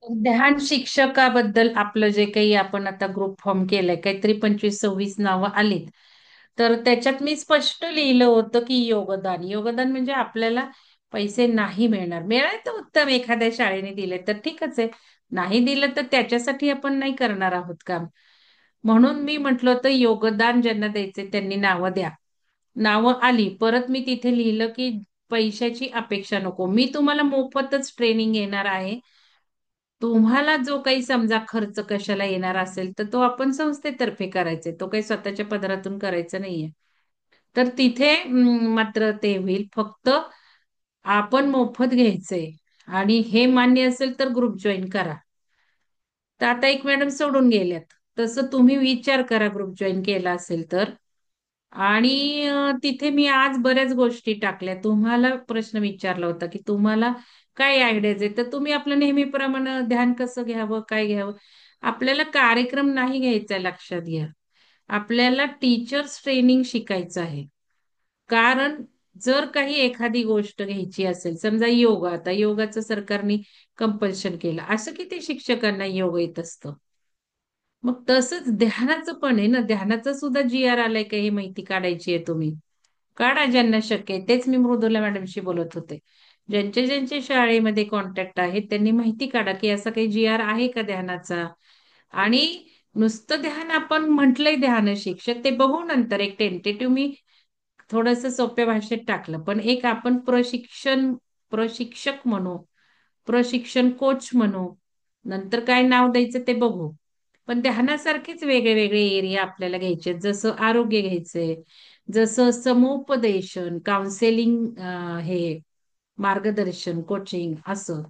ध्यान शिक्षकाबद्दल आपलं जे काही आपण आता ग्रुप फॉर्म केलंय, काहीतरी 25-26 नावं आलीत. तर त्याच्यात मी स्पष्ट लिहिलं होतं की योगदान. योगदान म्हणजे आपल्याला पैसे नाही मिळणार. मिळाले तर उत्तम, एखाद्या शाळेने दिले तर ठीकच आहे. नाही दिलं तर त्याच्यासाठी आपण नाही करणार आहोत काम. म्हणून मी म्हटलं होतं योगदान ज्यांना द्यायचे त्यांनी नावं द्या. नावं आली. परत मी तिथे लिहिलं की पैशाची अपेक्षा नको. मी तुम्हाला मोफतच ट्रेनिंग येणार आहे. तुम्हाला जो काही समजा खर्च कशाला येणार असेल तर तो आपण संस्थेतर्फे करायचे, तो काही स्वतःच्या पदरातून करायचा नाहीये. तर तिथे मात्र ते होईल. फक्त आपण मोफत घ्यायचंय आणि हे मान्य असेल तर ग्रुप जॉईन करा. तर आता एक मॅडम सोडून गेल्यात, तसं तुम्ही विचार करा ग्रुप जॉईन केला असेल तर. आणि तिथे मी आज बऱ्याच गोष्टी टाकल्या. तुम्हाला प्रश्न विचारला होता की तुम्हाला काय आयडियाज आहे, तर तुम्ही आपलं नेहमीप्रमाणे ध्यान कसं घ्यावं, काय घ्यावं. आपल्याला कार्यक्रम नाही घ्यायचा, लक्षात घ्या. आपल्याला टीचर्स ट्रेनिंग शिकायचं आहे. कारण जर काही एखादी गोष्ट घ्यायची असेल, समजा योगा, आता योगाचं सरकारने कंपल्शन केलं, असं किती शिक्षकांना योग येत असतं. मग तसंच ध्यानाचं पण आहे ना, ध्यानाचं सुद्धा जी आर आलाय का, ही माहिती काढायची आहे तुम्ही. काढा ज्यांना शक्य आहे. तेच मी मृदुला मॅडमशी बोलत होते. ज्यांचे ज्यांचे शाळेमध्ये कॉन्टॅक्ट आहेत त्यांनी माहिती काढा की असा काही जी आर आहे का ध्यानाचा. आणि नुसतं ध्यान आपण म्हटलंय ध्यान शिक्षक, ते बघू नंतर. एक टेंटेटिव्ह मी थोडंसं सोप्या भाषेत टाकलं, पण एक आपण प्रशिक्षक म्हणू, प्रशिक्षण कोच म्हणू, नंतर काय नाव द्यायचं ते बघू. पण ध्यानासारखेच वेगळे वेगळे एरिया आपल्याला घ्यायचे, जसं आरोग्य घ्यायचंय, जसं समुपदेशन, काउन्सेलिंग, हे मार्गदर्शन, कोचिंग असं,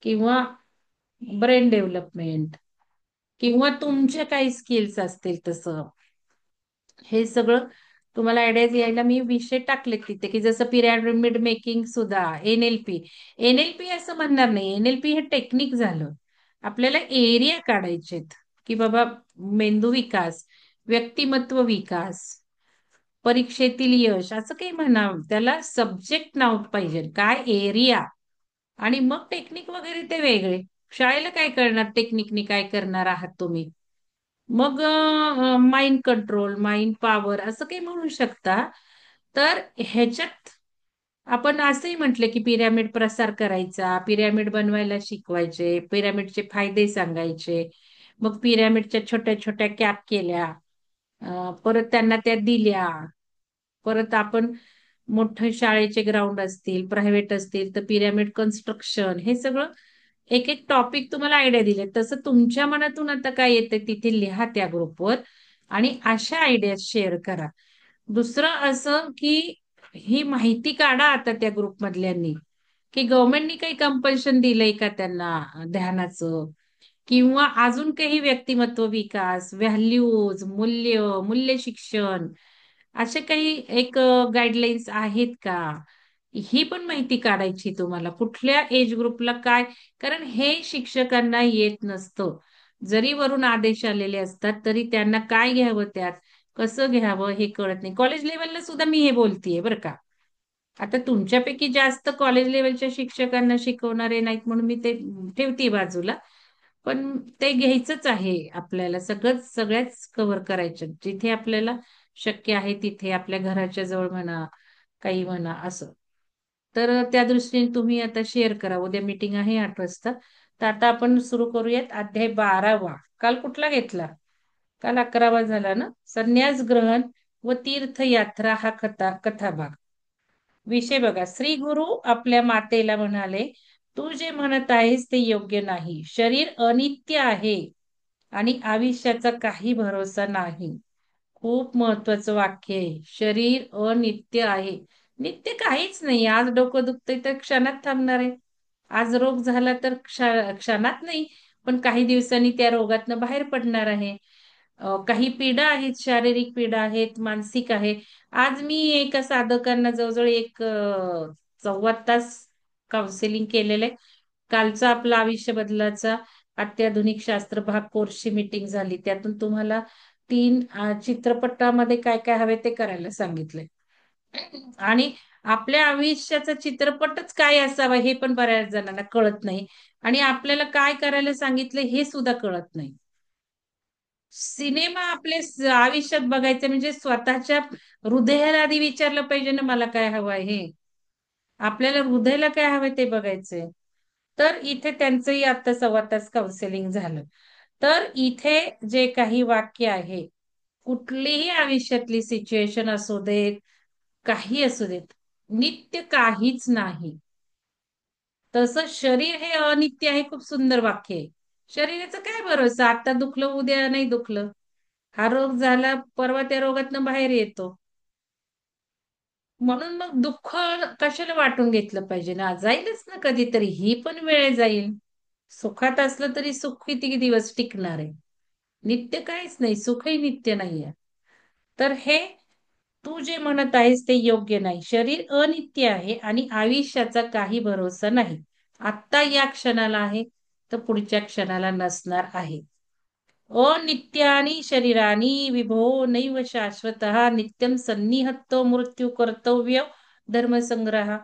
किंवा ब्रेन डेव्हलपमेंट, किंवा तुमचे काही स्किल्स असतील तसं. हे सगळं तुम्हाला आयडियाज यायला मी विषय टाकले तिथे, की जसं पिरॅमिड मेकिंग सुद्धा, एनएलपी. एनएलपी असं म्हणणार नाही, एनएलपी हे टेक्निक झालं. आपल्याला एरिया काढायचेत, की बाबा मेंदू विकास, व्यक्तिमत्व विकास, परीक्षेतील यश, असं काही म्हणा, त्याला सब्जेक्ट नाव पाहिजे, काय एरिया. आणि मग टेक्निक वगैरे ते वेगळे. शाळेला काय करणार टेक्निकनी, काय करणार आहात तुम्ही. मग माइंड कंट्रोल, माइंड पॉवर असं काही म्हणू शकता. तर ह्याच्यात आपण असंही म्हटलं की पिरॅमिड प्रसार करायचा, पिरॅमिड बनवायला शिकवायचे, पिरॅमिडचे फायदे सांगायचे. मग पिरॅमिडच्या छोट्या छोट्या कॅप केल्या, परत त्यांना त्या दिल्या. परत आपण मोठे शाळेचे ग्राउंड असतील, प्रायव्हेट असतील, तर पिरॅमिड कन्स्ट्रक्शन, हे सगळं एक एक टॉपिक तुम्हाला आयडिया दिले. तसं तुमच्या मनातून आता काय येते तिथे लिहा त्या ग्रुपवर, आणि अशा आयडिया शेअर करा. दुसरं असं की ही माहिती काढा आता त्या ग्रुप मधल्यांनी, की गव्हर्नमेंटनी काही कंपल्शन दिलंय का त्यांना ध्यानाचं, किंवा अजून काही व्यक्तिमत्व विकास, व्हॅल्यूज, मूल्य शिक्षण, असे काही एक गाईडलाईन्स आहेत का. ही पण माहिती काढायची तुम्हाला, कुठल्या एज ग्रुपला काय. कारण हे शिक्षकांना येत नसतं. जरी वरून आदेश आलेले असतात तरी त्यांना काय घ्यावं, त्यात कसं घ्यावं हे कळत नाही. कॉलेज लेवलला सुद्धा मी हे बोलतीये बरं का. आता तुमच्यापैकी जास्त कॉलेज लेवलच्या शिक्षकांना शिकवणारे नाहीत म्हणून मी ते ठेवते बाजूला. पण ते घ्यायचंच आहे आपल्याला, सगळ्याच कव्हर करायच्या जिथे आपल्याला शक्य आहे तिथे, आपल्या घराच्या जवळ म्हणा, काही म्हणा असं. तर त्या दृष्टीने तुम्ही आता शेअर करा. उद्या मीटिंग आहे 8 वाजता. तर आता आपण सुरू करूयात अध्याय 12वा. काल कुठला घेतला? काल 11वा झाला ना. संन्यास ग्रहण व तीर्थयात्रा हा कथाभाग. विषय बघा. श्री गुरु आपल्या मातेला म्हणाले, तू जे म्हणत आहेस ते योग्य नाही. शरीर अनित्य आहे आणि आयुष्याचा काही भरोसा नाही. खूप महत्वाचं वाक्य आहे. शरीर अनित्य आहे. नित्य काहीच नाही. आज डोकं दुखतंय तर क्षणात थांबणार आहे. आज रोग झाला तर क्षणात नाही, पण काही दिवसांनी त्या रोगातनं बाहेर पडणार आहे. काही पीडा आहेत, शारीरिक पीडा आहेत, मानसिक आहे. आज मी एका साधकांना जवळजवळ 14 तास काउन्सिलिंग केलेलं आहे. कालचा आपला आयुष्य बदलाचा अत्याधुनिक शास्त्र भाग कोर्सची मीटिंग झाली. त्यातून तुम्हाला 3 चित्रपटामध्ये काय काय हवे ते करायला सांगितलंय. आणि आपल्या आयुष्याचा चित्रपटच काय असावा हे पण बऱ्याच जणांना कळत नाही. आणि आपल्याला काय करायला सांगितलं हे सुद्धा कळत नाही. सिनेमा आपल्या आयुष्यात बघायचं म्हणजे स्वतःच्या हृदयाला आधी विचारलं पाहिजे ना, मला काय हवंय हे. आपल्याला हृदयाला काय हवंय ते बघायचंय. तर इथे त्यांचंही आता 1.25 तास काउन्सिलिंग झालं. तर इथे जे काही वाक्य आहे, कुठलीही आयुष्यातली सिच्युएशन असू देत, काही असू देत, नित्य काहीच नाही. तसं शरीर हे अनित्य आहे, खूप सुंदर वाक्य आहे. शरीराचं काय भरोसा, आता दुखलं उद्या नाही दुखलं. हा रोग झाला परवा त्या रोगातनं बाहेर येतो. म्हणून मग दुःख कशाला वाटून घेतलं पाहिजे ना, जाईलच ना कधीतरी, ही पण वेळ जाईल. सुखात असलं तरी सुख किती दिवस टिकणार आहे. नित्य काहीच नाही, सुखही नित्य नाहीये. तर हे तू जे म्हणत आहेस ते योग्य नाही. शरीर अनित्य आहे आणि आयुष्याचा काही भरोसा नाही. आत्ता या क्षणाला आहे तर पुढच्या क्षणाला नसणार आहे. अनित्यानि शरीरानी विभो नैव शाश्वतः नित्यं सन्निहत्तो मृत्यू कर्तव्य धर्मसंग्रह.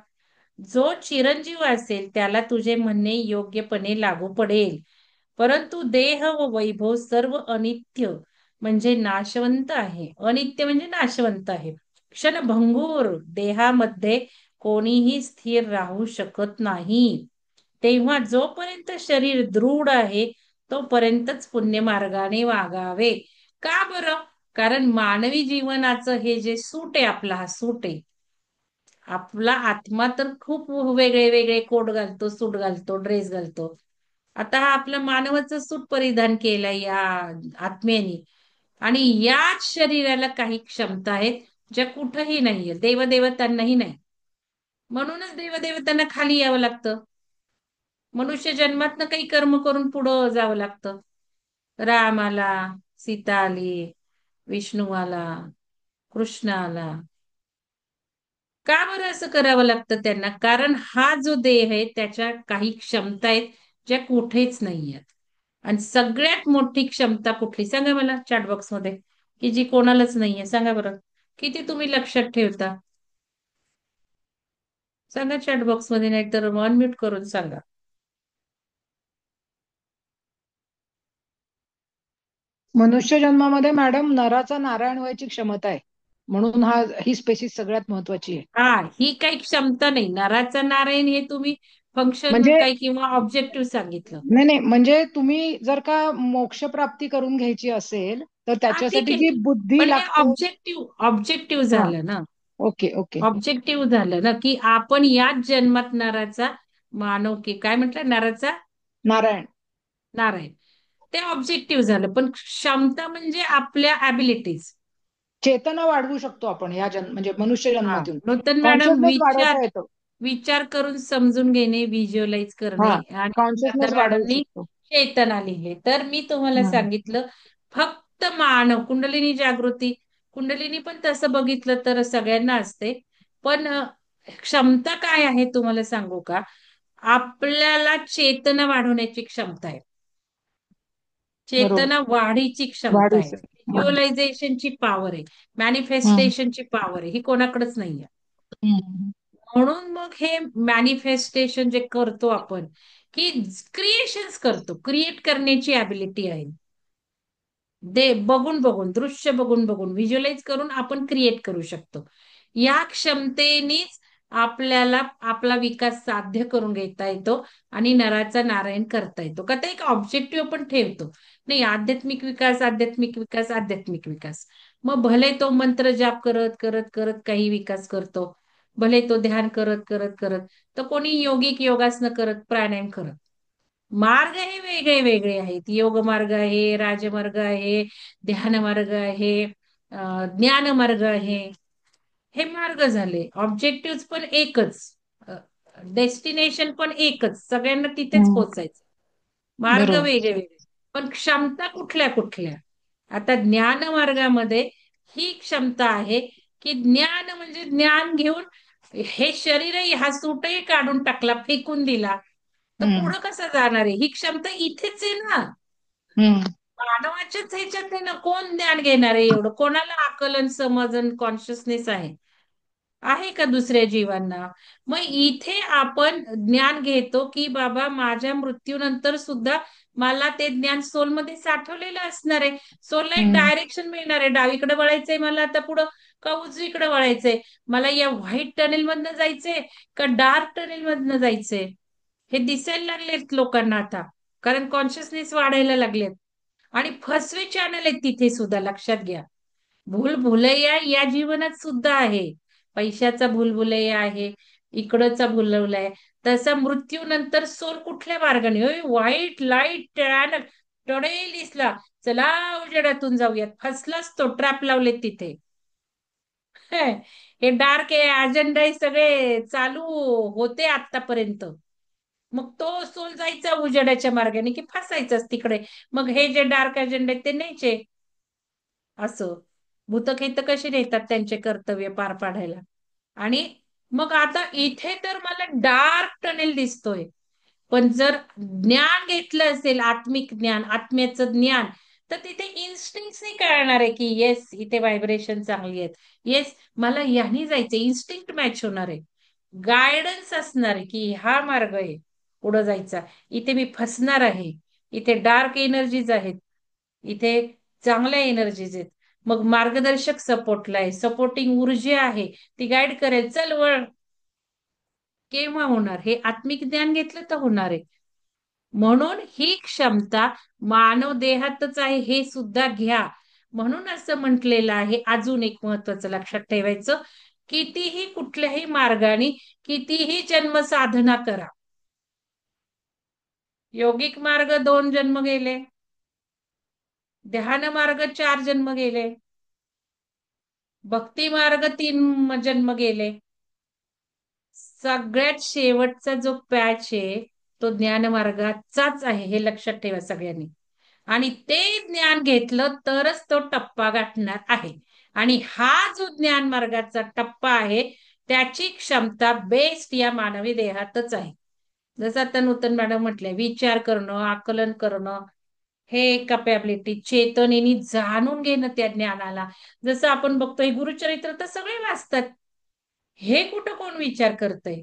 जो चिरंजीव असेल त्याला तुझे म्हणणे योग्यपणे लागू पडेल. परंतु देह व वैभव सर्व अनित्य म्हणजे नाशवंत आहे. अनित्य म्हणजे नाशवंत आहे. क्षणभंगूर देहामध्ये कोणीही स्थिर राहू शकत नाही. तेव्हा जोपर्यंत शरीर दृढ आहे तोपर्यंतच पुण्यमार्गाने वागावे. का बरं? कारण मानवी जीवनाचं हे जे सूट आहे, आपला हा सूट आहे. आपला आत्मा तर खूप वेगळे वेगळे कोट घालतो, सूट घालतो, ड्रेस घालतो. आता हा आपला मानवाचं सूट परिधान केलंय या आत्म्याने. आणि याच शरीराला काही क्षमता आहेत ज्या कुठंही नाहीये, देवदेवतांनाही नाही. म्हणूनच देवदेवतांना खाली यावं लागतं. मनुष्य जन्मातनं काही कर्म करून पुढं जावं लागतं. राम आला, सीता आली, विष्णू आला, कृष्ण आला. का बरं असं करावं लागतं त्यांना? कारण हा जो देह आहे त्याच्या काही क्षमता आहेत ज्या कुठेच नाहीयेत. आणि सगळ्यात मोठी क्षमता कुठली सांगा मला चॅट बॉक्स मध्ये, की जी कोणालाच नाहीये सांगा बरं. किती तुम्ही लक्षात ठेवता सांगा चॅट बॉक्स मध्ये, नाहीतर अनम्यूट करून सांगा. मनुष्य जन्मामध्ये मॅडम नराचा नारायण व्हायची क्षमता आहे. म्हणून ही स्पेसिस सगळ्यात महत्वाची आहे. हा, ही काही क्षमता नाही. नराचा नारायण हे तुम्ही फंक्शन म्हणजे काही किंवा ऑब्जेक्टिव्ह सांगितलं. नाही नाही, म्हणजे तुम्ही जर का मोक्ष प्राप्ती करून घ्यायची असेल तर हा ठीक त्याच्यासाठी आहे जी की. बुद्धी पण हे लागते. ऑब्जेक्टिव्ह ऑब्जेक्टिव्ह हा. झालं ना. Okay okay. ऑब्जेक्टिव्ह झालं ना, की आपण याच जन्मात नराचा मानव, की काय म्हटलं, नराचा नारायण. नारायण. ते ऑब्जेक्टिव्ह झालं. पण क्षमता म्हणजे आपल्या ॲबिलिटीज. चेतना वाढवू शकतो आपण या म्हणजे मनुष्य हा, जन्मातून. नूतन मॅडम, कॉन्शियसनेस वाढवता येतो. विचार करून समजून घेणे, व्हिज्युअलाइज करणे. हा. आणि कॉन्शियसनेस दादा वाढवू मॅडमनी शकतो. चेतना लिहिले. तर मी तुम्हाला हम्म. सांगितलं फक्त मानव कुंडलिनी जागृती. कुंडलिनी पण तसं बघितलं तर सगळ्यांना असते. पण क्षमता काय आहे तुम्हाला सांगू का? आपल्याला चेतना वाढवण्याची क्षमता आहे. बरोबर. चेतना वाढीची क्षमता वाढू आहे. शकतो. व्हिज्युअलायझेशनची पॉवर आहे. हम्म. मॅनिफेस्टेशनची पॉवर आहे. ही कोणाकडेच नाहीये. हम्म. म्हणून मग हे मॅनिफेस्टेशन जे करतो आपण, की क्रिएशन्स करतो, क्रिएट करण्याची ॲबिलिटी आहे. बघून बघून, दृश्य बघून बघून, व्हिज्युअलाइज करून आपण क्रिएट करू शकतो. या क्षमतेनेच आपल्याला आपला विकास साध्य करून घेता येतो आणि नराचा नारायण करता येतो. का, तर एक ऑब्जेक्टिव्ह पण ठेवतो. नाही, आध्यात्मिक विकास, आध्यात्मिक विकास, आध्यात्मिक विकास. मग भले तो मंत्र जाप करत करत करत काही विकास करतो, भले तो ध्यान करत करत करत, तर कोणी योगिक योगासनं करत, प्राणायाम करत. मार्ग हे वेगळे वेगळे आहेत. योग मार्ग आहे, राजमार्ग आहे, ध्यान मार्ग आहे, ज्ञान मार्ग आहे. हे मार्ग झाले. ऑब्जेक्टिव्ह पण एकच, डेस्टिनेशन पण एकच, सगळ्यांना तिथेच हम्म. पोहोचायचं. मार्ग बरोबर. वेगळे वेगळे, पण क्षमता कुठल्या कुठल्या. आता ज्ञान मार्गामध्ये ही क्षमता आहे, की ज्ञान म्हणजे ज्ञान घेऊन हे शरीरही, हा सूटही काढून टाकला, फेकून दिला, तर हम्म. पुढं कसं जाणार आहे? ही क्षमता इथेच आहे ना. हम्म. मानवाच्याच ह्याच्यात आहे ना. कोण ज्ञान घेणार आहे एवढं? कोणाला आकलन, समजन, कॉन्शियसनेस आहे? आहे का दुसऱ्या जीवांना? मग इथे आपण ज्ञान घेतो की बाबा माझ्या मृत्यूनंतर सुद्धा मला ते ज्ञान सोलमध्ये साठवलेलं असणार आहे. सोलला एक हम्म. डायरेक्शन मिळणार आहे, डावीकडे वळायचंय मला आता पुढं, का उजवीकडे वळायचंय, मला या व्हाईट टनेल मधनं जायचंय का डार्क टनेल मधनं जायचंय, हे दिसायला लागलेत लोकांना आता, कारण कॉन्शियसनेस वाढायला लागलेत. आणि फसवे चॅनल आहेत तिथे सुद्धा, लक्षात घ्या. भूलभुलैया या जीवनात सुद्धा आहे. पैशाचा भूलभुलैया आहे, इकडचा भूलभुलैया. तसा मृत्यूनंतर सोल कुठल्या मार्गाने, व्हाईट लाईट टळेल दिसला, चला उजेडातून जाऊयात, फसलाच तो, ट्रॅप लावले तिथे. हे डार्क अजेंडा हे सगळे चालू होते आतापर्यंत. मग तो सोल जायचा उजेडाच्या मार्गाने की फसायचाच तिकडे. मग हे जे डार्क अजेंडा आहेत ते न्यायचे असं. भूतखेत कशी नेतात त्यांचे कर्तव्य पार पाडायला. आणि मग आता इथे तर मला डार्क टनेल दिसतोय, पण जर ज्ञान घेतलं असेल, आत्मिक ज्ञान, आत्म्याचं ज्ञान, तर तिथे इन्स्टिंक्टनी कळणार आहे की येस इथे व्हायब्रेशन चांगली आहेत, येस मला यानी जायचंय, इन्स्टिंक्ट मॅच होणार आहे. गायडन्स असणार आहे की हा मार्ग आहे पुढे जायचा, इथे मी फसणार आहे, इथे डार्क एनर्जीज आहेत, इथे चांगल्या एनर्जीज आहेत. मग मार्गदर्शक सपोर्टला आहे, सपोर्टिंग ऊर्जा आहे, ती गाईड करेल, चल वळ. केव्हा होणार? हे आत्मिक ज्ञान घेतलं तर होणार आहे. म्हणून ही क्षमता मानव देहातच आहे हे सुद्धा घ्या. म्हणून असं म्हटलेलं आहे, अजून एक महत्वाचं लक्षात ठेवायचं, कितीही कुठल्याही मार्गाने कितीही जन्म साधना करा. योगिक मार्ग 2 जन्म गेले, ध्यान मार्ग 4 जन्म गेले, भक्ती मार्ग 3 जन्म गेले. सगळ्यात शेवटचा जो पॅच आहे तो ज्ञान मार्गाचाच आहे, हे लक्षात ठेवा सगळ्यांनी. आणि ते ज्ञान घेतलं तरच तो टप्पा गाठणार आहे. आणि हा जो ज्ञान मार्गाचा टप्पा आहे त्याची क्षमता बेस्ट या मानवी देहातच आहे. जसं आता नूतन मॅडम म्हटले, विचार करणं, आकलन करणं, हे कॅपॅबिलिटी चेतनेनी जाणून घेणं त्या ज्ञानाला. जसं आपण बघतोय गुरुचरित्र तर सगळे वाचतात, हे कुठं कोण विचार करतय?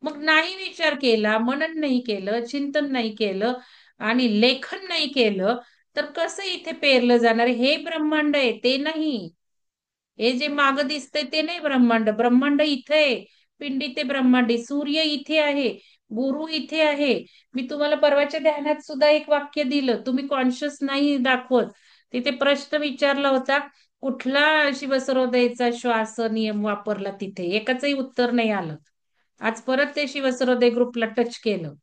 मग नाही विचार केला, मनन नाही केलं, चिंतन नाही केलं आणि लेखन नाही केलं, तर कसं इथे पेरलं जाणार? हे ब्रह्मांड आहे ते नाही. हे जे माग दिसतंय ते नाही ब्रह्मांड. ब्रह्मांड इथे आहे, पिंडी ते ब्रह्मांडी, सूर्य इथे आहे, गुरु इथे आहे. मी तुम्हाला परवाच्या ध्यानात सुद्धा एक वाक्य दिलं, तुम्ही कॉन्शियस नाही दाखवत. तिथे प्रश्न विचारला होता, कुठला शिवसरोदयचा श्वास नियम वापरला, तिथे एकाचंही उत्तर नाही आलं. आज परत ते शिवसरोदय ग्रुपला टच केलं.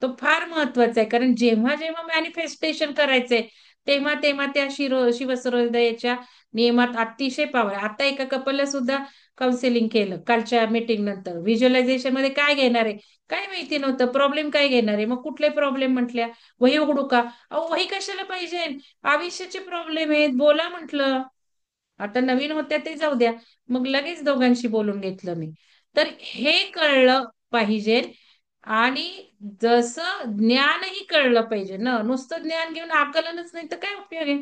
तो फार महत्वाचा आहे, कारण जेव्हा जेव्हा मॅनिफेस्टेशन करायचंय तेव्हा तेव्हा त्या शिवसरोदयाच्या नियमात अतिशय पावर. आता एका कपलला सुद्धा काउन्सिलिंग केलं कालच्या मीटिंग नंतर. व्हिज्युअलायझेशन मध्ये काय घेणार आहे काय माहिती नव्हतं, प्रॉब्लेम काय घेणार आहे. मग कुठले प्रॉब्लेम म्हटल्या, वही उघडू का? अहो वही कशाला पाहिजे, आयुष्याचे प्रॉब्लेम आहेत, बोला म्हटलं. आता नवीन होत्या ते जाऊ द्या, मग लगेच दोघांशी बोलून घेतलं मी. तर हे कळलं पाहिजे. आणि जसं ज्ञानही कळलं पाहिजे ना, नुसतं ज्ञान घेऊन आकलनच नाही तर काय उपयोग आहे?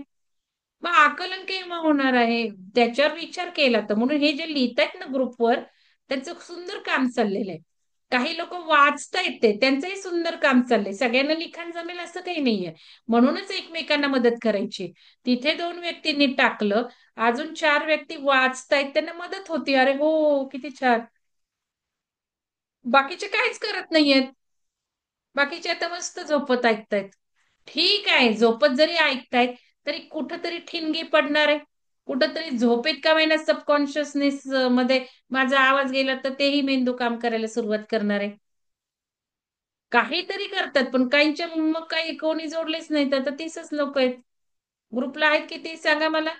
मग आकलन केव्हा होणार आहे त्याच्यावर विचार केला तर. म्हणून हे जे लिहितायत ना ग्रुपवर, त्यांचं सुंदर काम चाललेलं आहे. काही लोक वाचतायत ते, त्यांचंही सुंदर काम चाललंय. सगळ्यांना लिखाण जमेल असं काही नाहीये, म्हणूनच एकमेकांना मदत करायची. तिथे 2 व्यक्तींनी टाकलं, अजून 4 व्यक्ती वाचतायत, त्यांना मदत होती. अरे हो किती छान. बाकीचे काहीच करत नाहीयेत, बाकीचे आता मस्त झोपत ऐकतायत. ठीक आहे, झोपत जरी ऐकतायत तरी कुठंतरी ठिणगी पडणार आहे. कुठंतरी झोपेत का होईना सबकॉन्शियसनेस मध्ये माझा आवाज गेला तर तेही मेंदू काम करायला सुरुवात करणार आहे. काहीतरी करतात, पण काहींच्या मग काही कोणी जोडलेच नाहीत. आता 30च लोक आहेत ग्रुपला, आहेत किती सांगा मला?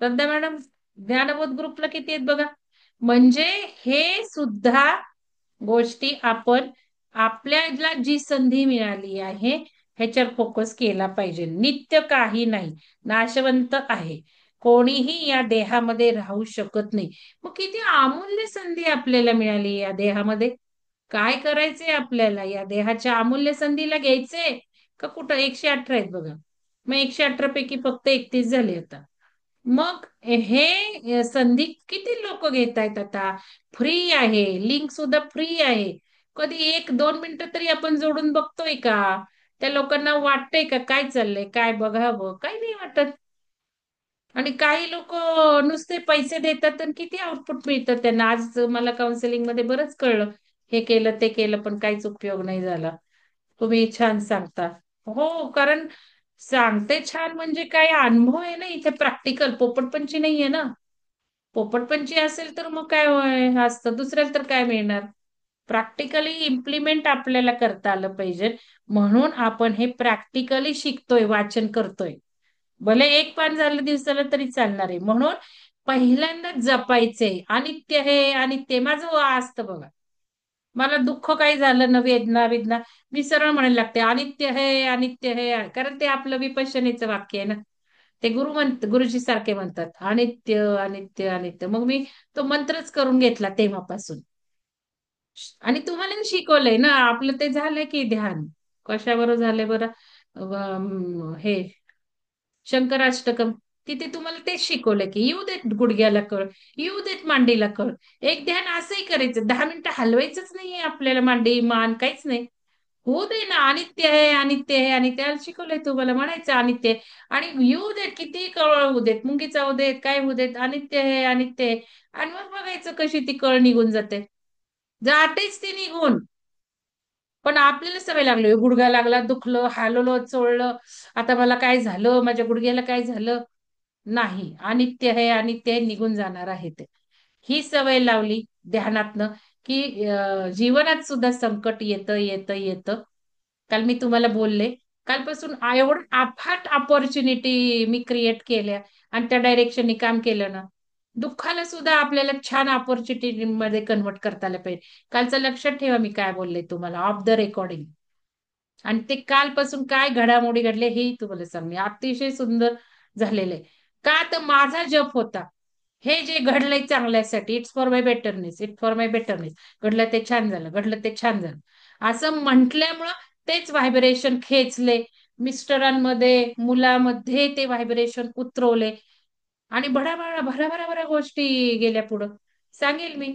श्रद्धा मॅडम, ज्ञानबोध ग्रुपला किती आहेत बघा. म्हणजे हे सुद्धा गोष्टी आपण आपल्याला जी संधी मिळाली आहे ह्याच्यावर फोकस केला पाहिजे. नित्य काही नाही, नाशवंत आहे, कोणीही या देहामध्ये राहू शकत नाही. मग किती अमूल्य संधी आपल्याला मिळाली या देहामध्ये. काय करायचंय आपल्याला या देहाच्या अमूल्य संधीला? घ्यायचंय का कुठं? 118 आहेत बघा, मग 118 पैकी फक्त 31 झाले आता. मग हे संधी किती लोक घेत आहेत आता. फ्री आहे, लिंक सुद्धा फ्री आहे. कधी 1-2 मिनिटं तरी आपण जोडून बघतोय का? त्या लोकांना वाटतंय का काय चाललंय, काय बघावं? काही नाही वाटत. आणि काही लोक नुसते पैसे देतात आणि किती आउटपुट मिळतं त्यांना. आज मला काउन्सिलिंग मध्ये बरंच कळलं. हे केलं ते केलं पण काहीच उपयोग नाही झाला. तुम्ही छान सांगता. हो, कारण सांगते छान म्हणजे काय, अनुभव आहे ना इथे, प्रॅक्टिकल. पोपटपंची नाहीये ना. पोपटपंची असेल तर मग काय असतं दुसऱ्याला, तर काय मिळणार. प्रॅक्टिकली इम्प्लिमेंट आपल्याला करता आलं पाहिजे. म्हणून आपण हे प्रॅक्टिकली शिकतोय, वाचन करतोय. भले एक पान झालं दिवसाला तरी चालणार आहे. म्हणून पहिल्यांदा जपायचंय. अनित्य हे अनित्य माझं असतं बघा. मला दुःख काही झालं ना, वेदना वेदना, मी सरळ म्हणायला लागते अनित्य हे अनित्य हे, कारण ते आपलं विपश्यनेचं वाक्य आहे ना. ते गुरुजी सारखे म्हणतात अनित्य अनित्य अनित्य. मग मी तो मंत्रच करून घेतला तेव्हापासून. आणि तुम्हाला शिकवलंय ना आपलं, ते झालंय की ध्यान. कशावर झालंय बरं? हे शंकराष्टकम. तिथे तुम्हाला तेच शिकवलं की येऊ देत गुडघ्याला कळ, येऊ देत मांडीला कळ. एक ध्यान असंही करायचं, 10 मिनिटं हलवायचंच नाहीये आपल्याला, मांडी मान काहीच नाही. होऊ दे ना, अनित्य आहे अनित्य आहे. आणि त्याला शिकवलंय तुम्हाला म्हणायचं अनित्य आहे. आणि येऊ देत किती कळ होऊ देत, मुंगीचा होऊ देत, काय होऊ देत, अनित्य आहे अनित्य आहे. आणि मग बघायचं कशी ती कळ निघून जाते. जातेच ती निघून. पण आपल्याला सवय लागली, गुडघा लागला, दुखलं, हालवलं चोळलं, आता मला काय झालं, माझ्या गुडघ्याला काय झालं. नाही, अनित्य आहे अनित्य आहे, निघून जाणार आहे ते. ही सवय लावली ध्यानातनं, की जीवनात सुद्धा संकट येतं येतं येतं. काल मी तुम्हाला बोलले, कालपासून एवढं अफाट ऑपॉर्च्युनिटी मी क्रिएट केल्या आणि त्या डायरेक्शननी काम केलं ना. दुःखाला सुद्धा आपल्याला छान ऑपॉर्च्युनिटी मध्ये कन्वर्ट करता आलं पाहिजे. कालचं लक्षात ठेवा मी काय बोलले तुम्हाला, ऑफ द रेकॉर्डिंग. आणि ते कालपासून काय घडामोडी घडले हेही तुम्हाला सांगणे अतिशय सुंदर झालेलं आहे. का तर माझा जप होता, हे जे घडलंय चांगल्यासाठी, it's for my betterness, it's for my betterness. घडलं ते छान झालं, घडलं ते छान झालं, असं म्हटल्यामुळं तेच व्हायब्रेशन खेचले. मिस्टरांमध्ये, मुलामध्ये ते व्हायब्रेशन उतरवले. आणि भडाभडा भराभरा भरा गोष्टी गेल्या पुढं. सांगेल मी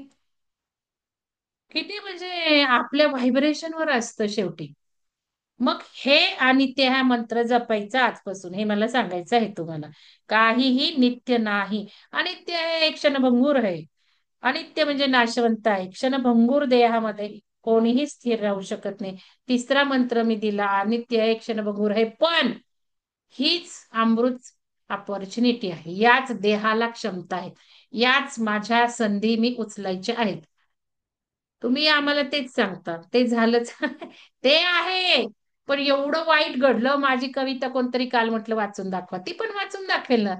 किती, म्हणजे आपल्या व्हायब्रेशनवर असतं शेवटी. मग हे आणि ते हा मंत्र जपायचा आजपासून, हे मला सांगायचं आहे तुम्हाला. काहीही नित्य नाही. अनित्य आहे, एक क्षणभंगूर आहे. अनित्य म्हणजे नाशवंत आहे, क्षणभंगूर देहामध्ये कोणीही स्थिर राहू शकत नाही. तिसरा मंत्र मी दिला, अनित्य आहे, क्षणभंगूर आहे, पण हीच अमृत अपॉर्च्युनिटी आहे. याच देहाला क्षमता आहे. याच माझ्या संधी मी उचलायच्या आहेत. तुम्ही आम्हाला तेच सांगता, ते झालंच. ते आहे. पण एवढं वाईट घडलं, माझी कविता कोणतरी काल म्हटलं वाचून दाखवा, ती पण वाचून दाखवेल ना.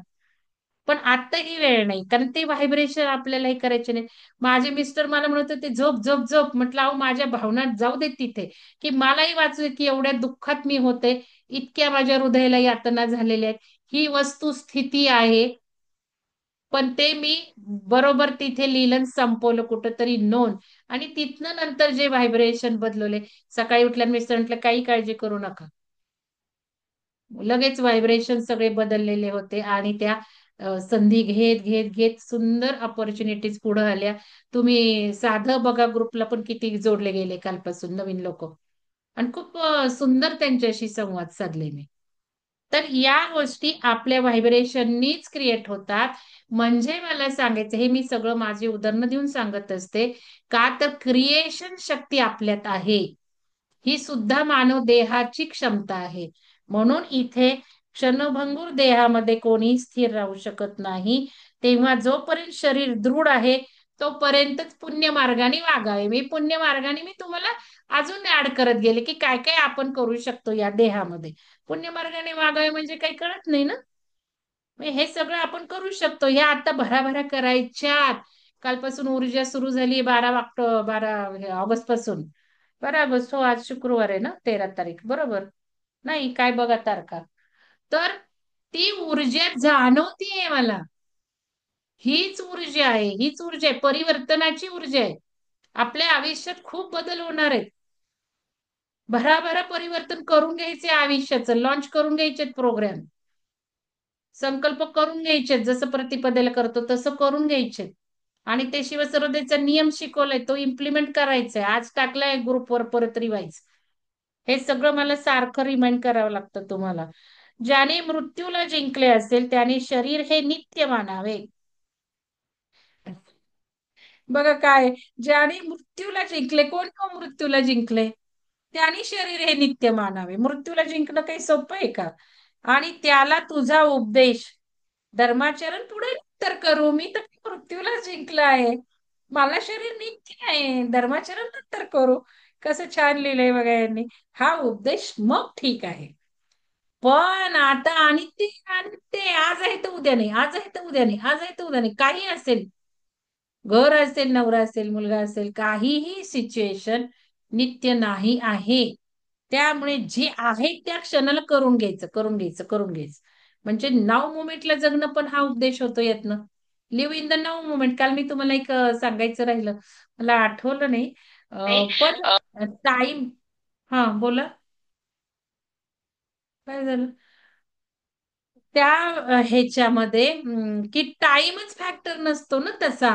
पण आता ही वेळ नाही, कारण ते व्हायब्रेशन आपल्याला हे करायचे नाही. माझे मिस्टर मला म्हणत होते झोप झोप झोप, म्हटलं अहो माझ्या भावना जाऊ देत तिथे, की मलाही वाचू दे, की एवढ्या दुःखात मी होते, इतक्या माझ्या हृदयाला यातना झालेल्या आहेत. ही वस्तुस्थिती आहे. पण ते मी बरोबर तिथे लिहिलं, संपवलं कुठंतरी नोंद. आणि तिथनं नंतर जे व्हायब्रेशन बदलवले. सकाळी उठल्याने मिस्टर म्हटलं काही काळजी करू नका. लगेच व्हायब्रेशन सगळे बदललेले होते. आणि त्या संधी घेत घेत घेत सुंदर ऑपॉर्च्युनिटीज पुढे आल्या. तुम्ही साधं बघा, ग्रुपला पण किती जोडले गेले कालपासून नवीन लोक. आणि खूप सुंदर त्यांच्याशी संवाद साधले मी. तर या गोष्टी आपल्या व्हायब्रेशननीच क्रिएट होतात. म्हणजे मला सांगायचं, हे मी सगळं माझी उदाहरणं देऊन सांगत असते. का तर क्रिएशन शक्ती आपल्यात आहे. ही सुद्धा मानव देहाची क्षमता आहे. म्हणून इथे क्षणभंगूर देहामध्ये कोणी स्थिर राहू शकत नाही. तेव्हा जोपर्यंत शरीर दृढ आहे, तोपर्यंतच पुण्य मार्गाने वागावे. मी पुण्य मार्गाने मी तुम्हाला अजून ऍड करत गेले, की काय काय आपण करू शकतो या देहामध्ये. पुण्य मार्गाने वागावे म्हणजे काही कळत नाही ना. हे सगळं आपण करू शकतो. ह्या आता भराभरा करायच्यात. कालपासून ऊर्जा सुरू झाली, 12 ऑगस्ट पासून. 12 ऑगस्ट, हो आज शुक्रवार आहे ना, 13 तारीख बरोबर. नाही काय बघा तारखा. तर ती ऊर्जा जाणवतीये मला. हीच ऊर्जा आहे, हीच ऊर्जा आहे, परिवर्तनाची ऊर्जा आहे. आपल्या आयुष्यात खूप बदल होणार आहेत. भराभरा परिवर्तन करून घ्यायचे, आयुष्याचं लॉन्च करून घ्यायचे प्रोग्राम. संकल्प करून घ्यायचे, जसं प्रतिपदेला करतो तसं करून घ्यायचे. आणि ते शिवसरोदेचा नियम शिकवलाय तो इम्प्लिमेंट करायचा आहे. आज टाकलाय ग्रुपवर परत रिवाइज. हे सगळं मला सारखं रिमाइंड करावं लागतं तुम्हाला. ज्याने मृत्यूला जिंकले असेल त्याने शरीर हे नित्य मानावे. बघा काय, ज्याने मृत्यूला जिंकले, कोण कोण मृत्यूला जिंकले? त्याने शरीर हे नित्य मानावे. मृत्यूला जिंकणं काही सोपं आहे का? आणि त्याला तुझा उपदेश धर्माचरण पुढे तर करू. मी तर मृत्यूला जिंकलं आहे, मला शरीर नित्य आहे, धर्माचरण नंतर करू. कसं छान लिहिलंय बघा यांनी. हा उपदेश मग ठीक आहे. पण आता आणि ते आज आहे तर उद्या नाही, आज आहे तर उद्या नाही, आज आहे तर उद्या नाही, काही असेल, घर असेल, नवरा असेल, मुलगा असेल, काहीही सिच्युएशन नित्य नाही आहे. त्यामुळे जे आहे त्या क्षणाला करून घ्यायचं, करून घ्यायचं, करून घ्यायचं. म्हणजे नाव मोमेंटला जगणं पण हा उपदेश होतो यातनं. Live in the now moment. काल मी तुम्हाला एक सांगायचं राहिलं, मला आठवलं नाही. पण टाइम, हा बोला, काय झालं? त्या ह्याच्यामध्ये की टाइमच फॅक्टर नसतो ना तसा.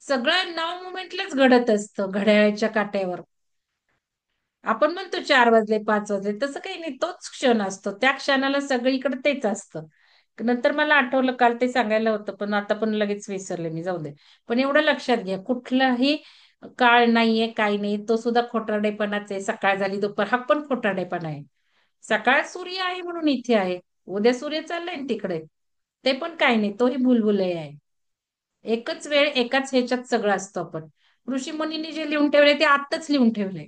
सगळं नाव मुमेंटलाच घडत असतं घड्याळाच्या काट्यावर. आपण म्हणतो 4 वाजले, 5 वाजले, तसं काही नाही. तोच क्षण असतो, त्या क्षणाला सगळीकडे तेच असतं. नंतर मला आठवलं काल ते सांगायला होतं, पण आता पण लगेच विसरले मी, जाऊ दे. पण एवढं लक्षात घ्या, कुठलाही काळ नाहीये, काही नाही, तो सुद्धा खोटारडेपणाच आहे. सकाळ झाली दुपार, हा पण खोटारडेपणा आहे. सकाळ सूर्य आहे म्हणून इथे आहे, उद्या सूर्य चाललाय ना तिकडे, ते पण काही नाही, तोही भुलभुलय आहे. एकच वेळ एकाच ह्याच्यात सगळं असतं. आपण ऋषी मुनींनी जे लिहून ठेवले ते आत्ताच लिहून ठेवले,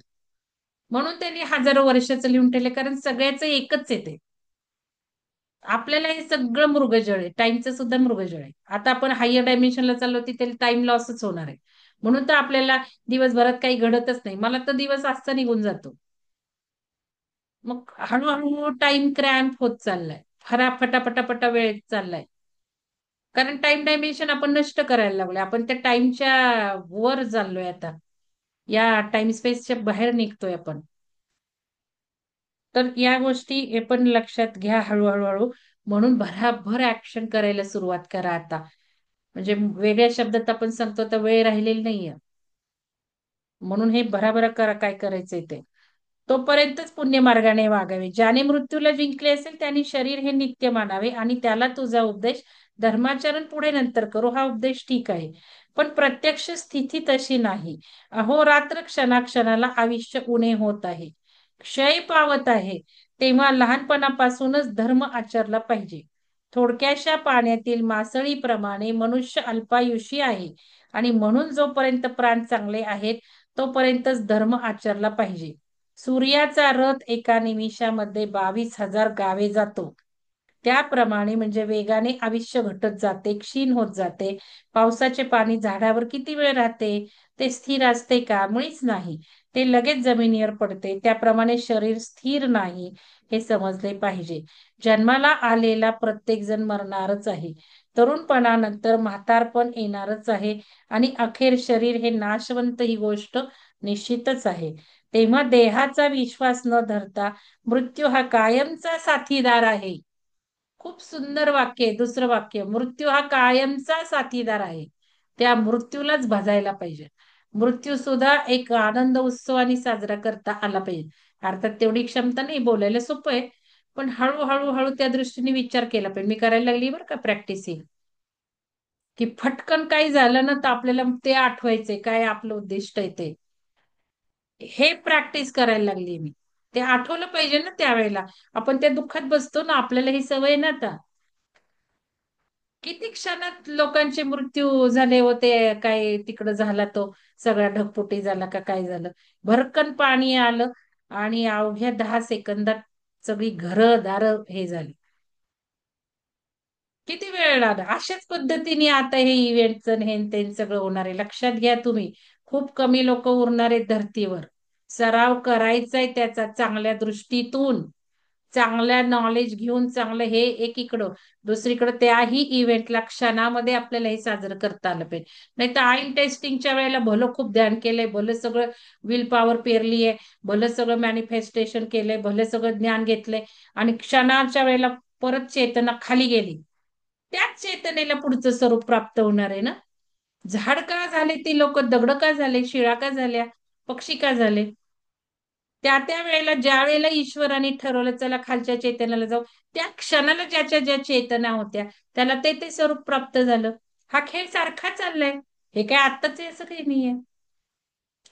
म्हणून त्यांनी हजारो वर्षाचं लिहून ठेवले, कारण सगळ्याच एकच येते. आपल्याला हे सगळं मृगजळ आहे, टाइमचं सुद्धा मृगजळ आहे. आता आपण हायर डायमेन्शनला चाललो तिथे टाइम लॉसच होणार आहे. म्हणून तर आपल्याला दिवसभरात काही घडतच नाही. मला तर दिवस आजचा निघून जातो, मग हळूहळू टाइम क्रॅम्प होत चाललाय. फटाफटाफटाफटा वेळ चाललाय, कारण टाइम डायमेन्शन आपण नष्ट करायला लागलोय. आपण त्या टाइमच्या वर चाललोय आता, या टाइम स्पेसच्या बाहेर निघतोय आपण. तर या गोष्टी हे पण लक्षात घ्या हळूहळू हळू. म्हणून भराभर ऍक्शन करायला सुरुवात करा आता. म्हणजे वेगळ्या शब्दात आपण सांगतो तर वेळ राहिलेली नाहीये. म्हणून हे भराभरा करा, काय करायचंय ते. तोपर्यंतच पुण्यमार्गाने वागावे. ज्याने मृत्यूला जिंकले असेल त्याने शरीर हे नित्य मानावे आणि त्याला तुझा उपदेश धर्माचरण पुढे नंतर करू. हा उपदेश ठीक आहे, पण प्रत्यक्ष स्थिती तशी नाही. अहोरात्र क्षणाक्षणाला आयुष्य उणे होत आहे, क्षय पावत आहे. तेव्हा लहानपणापासूनच धर्म आचरला पाहिजे. थोडक्याशा पाण्यातील मासळीप्रमाणे मनुष्य अल्पायुषी आहे आणि म्हणून जोपर्यंत प्राण चांगले आहेत तोपर्यंतच धर्म आचरला पाहिजे. सूर्याचा रथ एका निमिषामध्ये 22,000 गावे जातो, त्याप्रमाणे म्हणजे वेगाने आयुष्य घटत जाते, क्षीण होत जाते. पावसाचे पाणी झाडावर किती वेळ राहते? ते स्थिर असते का? मुळीच नाही, ते लगेच जमिनीवर पडते. त्याप्रमाणे शरीर स्थिर नाही, हे समजले पाहिजे. जन्माला आलेला प्रत्येक जण मरणारच आहे. तरुणपणानंतर म्हातारपण येणारच आहे आणि अखेर शरीर हे नाशवंत, ही गोष्ट निश्चितच आहे. तेव्हा देहाचा विश्वास न धरता मृत्यू हा कायमचा साथीदार आहे. खूप सुंदर वाक्य आहे. दुसरं वाक्य, मृत्यू हा कायमचा साथीदार आहे. त्या मृत्यूलाच भजायला पाहिजे. मृत्यू सुद्धा एक आनंद उत्सवाने साजरा करता आला पाहिजे. अर्थात तेवढी क्षमता नाही, बोलायला सोपं आहे, पण हळूहळू हळू त्या दृष्टीने विचार केला पाहिजे. मी करायला लागली बरं का प्रॅक्टिस, की फटकन काही झालं ना तर आपल्याला ते आठवायचंय काय आपलं उद्दिष्ट आहे ते. हे प्रॅक्टिस करायला लागली मी. ते आठवलं पाहिजे ना त्यावेळेला. आपण त्या दुःखात बसतो ना, आपल्याला ही सवय ना आता. किती क्षणात लोकांचे मृत्यू झाले होते, काय तिकडं झाला तो सगळा ढगफुटी झाला का काय झालं, भरकन पाणी आलं आणि अवघ्या 10 सेकंदात सगळी घरं दारं हे झाली. किती वेळ लागला. अशाच पद्धतीने आता हे इव्हेंटचं हे न ते सगळं होणार आहे. लक्षात घ्या तुम्ही, खूप कमी लोक उरणार आहेत धर्तीवर. सराव करायचाय त्याचा चांगल्या दृष्टीतून, चांगल्या नॉलेज घेऊन, चांगलं हे एकीकडं. दुसरीकडे त्याही इव्हेंटला क्षणामध्ये आपल्याला हे साजरं करता आलं पाहिजे. नाही तर आईन टेस्टिंगच्या वेळेला भलं खूप ध्यान केलंय, भलं सगळं विल पॉवर पेरली आहे, भलं सगळं मॅनिफेस्टेशन केलंय, भलं सगळं ज्ञान घेतलंय, आणि क्षणाच्या वेळेला परत चेतना खाली गेली, त्याच चेतनेला पुढचं स्वरूप प्राप्त होणार आहे ना. झाड का झाले ते लोक, दगड का झाले, शिळा का झाल्या, पक्षी का झाले? त्या त्या वेळेला ज्या वेळेला ईश्वराने ठरवलं चला खालच्या चैतन्याला जाऊ, त्या क्षणाला ज्याच्या ज्या चेतना होत्या त्याला ते ते स्वरूप प्राप्त झालं. हा खेळ सारखा चाललाय. हे काय आत्ताच असं काही नाहीये.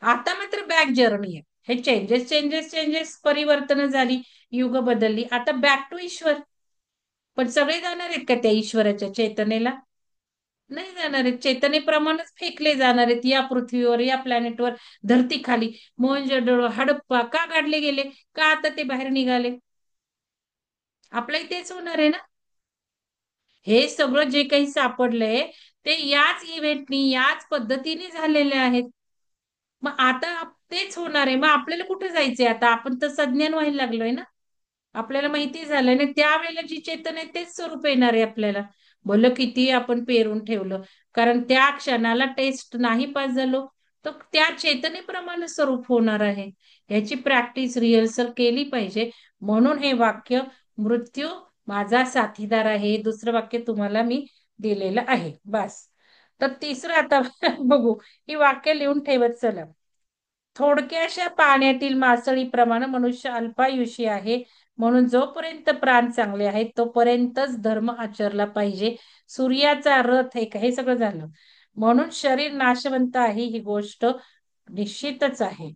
आता मात्र बॅक जर्नी आहे. हे चेंजेस चेंजेस चेंजेस परिवर्तन झाली, युग बदलली, आता बॅक टू ईश्वर. पण सगळे जाणार आहेत का त्या ईश्वराच्या चेतनेला? नाही जाणार आहेत. चेतनेप्रमाणेच फेकले जाणार आहेत या पृथ्वीवर, या प्लॅनेटवर, धरती खाली. मोहनजोदडो, हडप्पा का काढले गेले? का आता ते बाहेर निघाले? आपलंही तेच होणार आहे ना. हे सगळं जे काही सापडलंय ते याच इव्हेंटनी, याच पद्धतीने झालेले आहेत. मग आता तेच होणार आहे. मग आपल्याला कुठे जायचंय आता? आपण तर सज्ञान व्हायला लागलोय ना. आपल्याला माहिती झालंय ना त्यावेळेला जी चेतन आहे तेच स्वरूप येणार आहे आपल्याला. भलं किती आपण पेरून ठेवलं, कारण त्या क्षणाला टेस्ट नाही पास झालो तर त्या चेतनेप्रमाणे स्वरूप होणार आहे. याची प्रॅक्टिस रिहर्सल केली पाहिजे. म्हणून हे वाक्य, मृत्यू माझा साथीदार आहे, दुसरं वाक्य तुम्हाला मी दिलेलं आहे. बस. तर तिसरं आता बघू. ही वाक्य लिहून ठेवत चला. थोडक्याशा पाण्यातील मासळीप्रमाणे मनुष्य अल्पायुषी आहे. म्हणून जोपर्यंत प्राण चांगले आहेत तोपर्यंतच धर्म आचरला पाहिजे. सूर्याचा रथ हे सगळं झालं. म्हणून शरीर नाशवंत आहे ही गोष्ट निश्चितच आहे.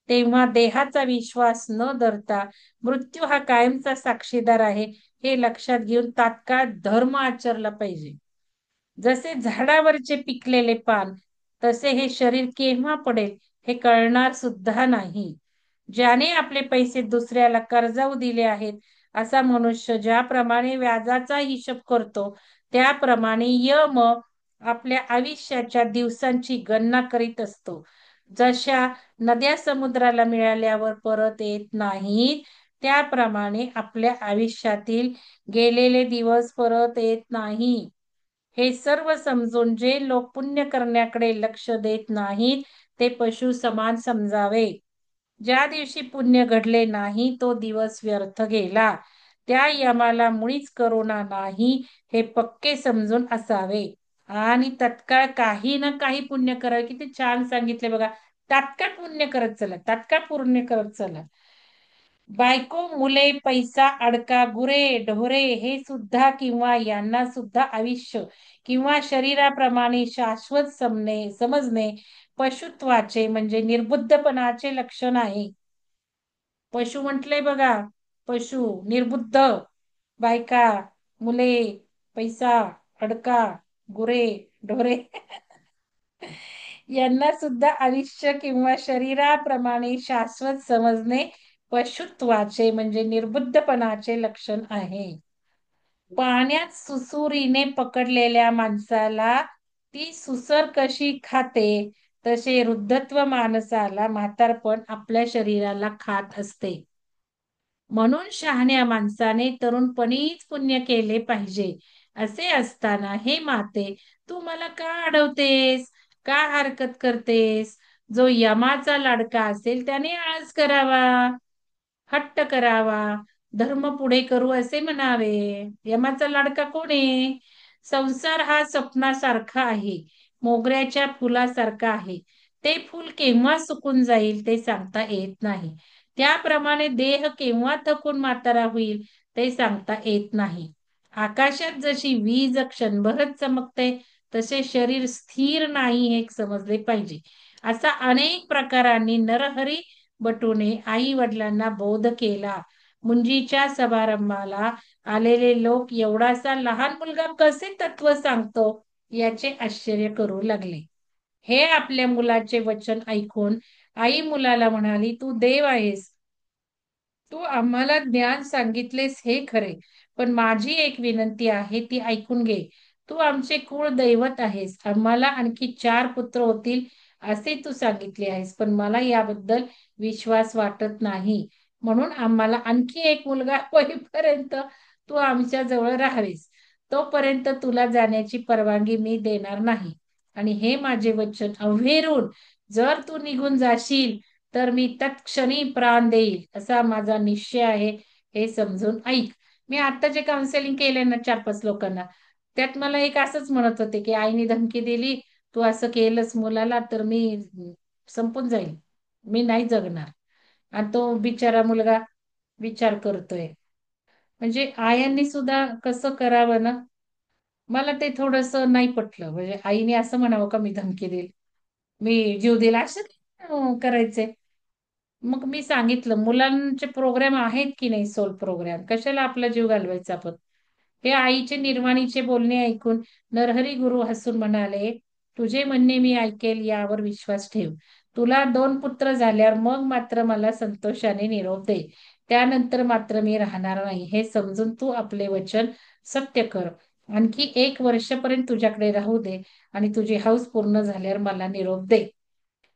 तेव्हा देहाचा विश्वास न धरता मृत्यू हा कायमचा साक्षीदार आहे हे लक्षात घेऊन तात्काळ धर्म आचरला पाहिजे. जसे झाडावरचे पिकलेले पान, तसे हे शरीर केव्हा पडेल हे कळणार सुद्धा नाही. ज्याने आपले पैसे दुसऱ्याला कर्जाऊ दिले आहेत असा मनुष्य ज्याप्रमाणे व्याजाचा हिशोब करतो त्याप्रमाणे यम आपल्या आयुष्याच्या दिवसांची गणना करीत असतो. जशा नद्या समुद्राला मिळाल्यावर परत येत नाहीत त्याप्रमाणे आपल्या आयुष्यातील गेलेले दिवस परत येत नाही. हे सर्व समजून जे लोक पुण्य करण्याकडे लक्ष देत नाहीत ते पशु समान समजावे. ज्या दिवशी पुण्य घडले नाही तो दिवस व्यर्थ गेला. त्या यमाला मुळीच करुणा नाही हे पक्के समजून असावे. आणि तत्काळ काही ना काही पुण्य करावे. किती छान सांगितले बघा. तात्काळ पुण्य करत चला, तात्काळ पुण्य करत चला. बायको, मुले, पैसा, अडका, गुरे, ढोरे हे सुद्धा किंवा यांना सुद्धा आयुष्य किंवा शरीराप्रमाणे शाश्वत समजणे पशुत्वाचे म्हणजे निर्बुद्धपणाचे लक्षण आहे. पशु म्हटलंय बघा. पशु, निर्बुद्ध, बायका, मुले, पैसा, अडका, गुरे, ढोरे यांना सुद्धा आयुष्य किंवा शरीराप्रमाणे शाश्वत समजणे पशुत्वाचे म्हणजे निर्बुद्धपणाचे लक्षण आहे. पाण्यात सुसुरीने पकडलेल्या माणसाला ती सुसर कशी खाते तसे वृद्धत्व माणसाला म्हातारपण आपल्या शरीराला खात असते. म्हणून शहाण्या माणसाने तरुणपणीच पुण्य केले पाहिजे. असे असताना हे माते तू मला का अडवतेस, का हरकत करतेस? जो यमाचा लाडका असेल त्याने आळस करावा, हट्ट करावा, धर्म पुढे करू असे म्हणावे. यमाचा लाडका कोण आहे? संसार हा स्वप्नासारखा आहे, मोगऱ्याच्या फुलासारखा आहे. ते फुल केव्हा सुकून जाईल ते सांगता येत नाही. त्याप्रमाणे देह केव्हा थकून म्हातारा होईल ते सांगता येत नाही. आकाशात जशी वीज क्षणभरच चमकते तसे शरीर स्थिर नाही हे समजले पाहिजे. असा अनेक प्रकारांनी नरहरी बटूने आई वडिलांना बोध केला. मुंजीच्या समारंभाला आलेले लोक एवढासा लहान मुलगा कसे तत्व सांगतो याचे आश्चर्य करू लागले. हे आपल्या मुलाचे वचन ऐकून आई मुलाला म्हणाली, तू देव आहेस, तू आम्हाला ज्ञान सांगितलेस हे खरे, पण माझी एक विनंती आहे ती ऐकून घे. तू आमचे कुळ दैवत आहेस. आम्हाला आणखी 4 पुत्र होतील असे तू सांगितले आहेस, पण मला याबद्दल विश्वास वाटत नाही. म्हणून आम्हाला आणखी एक मुलगा होईपर्यंत तू आमच्या जवळ राहावेस. तोपर्यंत तुला जाण्याची परवानगी मी देणार नाही. आणि हे माझे वचन अव्हेरून जर तू निघून जाशील तर मी तत्क्षणी प्राण देईल असा माझा निश्चय आहे. हे समजून ऐक. मी आता जे काउन्सिलिंग केलंय ना 4-5 लोकांना, त्यात मला एक असंच म्हणत होते की आईने धमकी दिली, तू असं केलंस मुलाला तर मी संपून जाईल, मी नाही जगणार. आणि तो बिचारा मुलगा विचार करतोय. म्हणजे आयांनी सुद्धा कसं करावं ना, मला ते थोडस नाही पटलं. म्हणजे आईने असं म्हणावं का मी धमकी देईल, मी जीव दिला, असं करायचंय. मग मी सांगितलं मुलांचे प्रोग्राम आहेत की नाही, सोल प्रोग्राम, कशाला आपला जीव घालवायचा आपण. हे आईचे निर्वाणीचे बोलणे ऐकून नरहरी गुरु हसून म्हणाले, तुझे म्हणणे मी ऐकेल यावर विश्वास ठेव. तुला 2 पुत्र झाल्यावर मग मात्र मला संतोषाने निरोप दे. त्यानंतर मात्र मी राहणार नाही हे समजून तू आपले वचन सत्य कर. आणखी 1 वर्षापर्यंत तुझ्याकडे राहू दे आणि तुझी हौस पूर्ण झाल्यावर मला निरोप दे.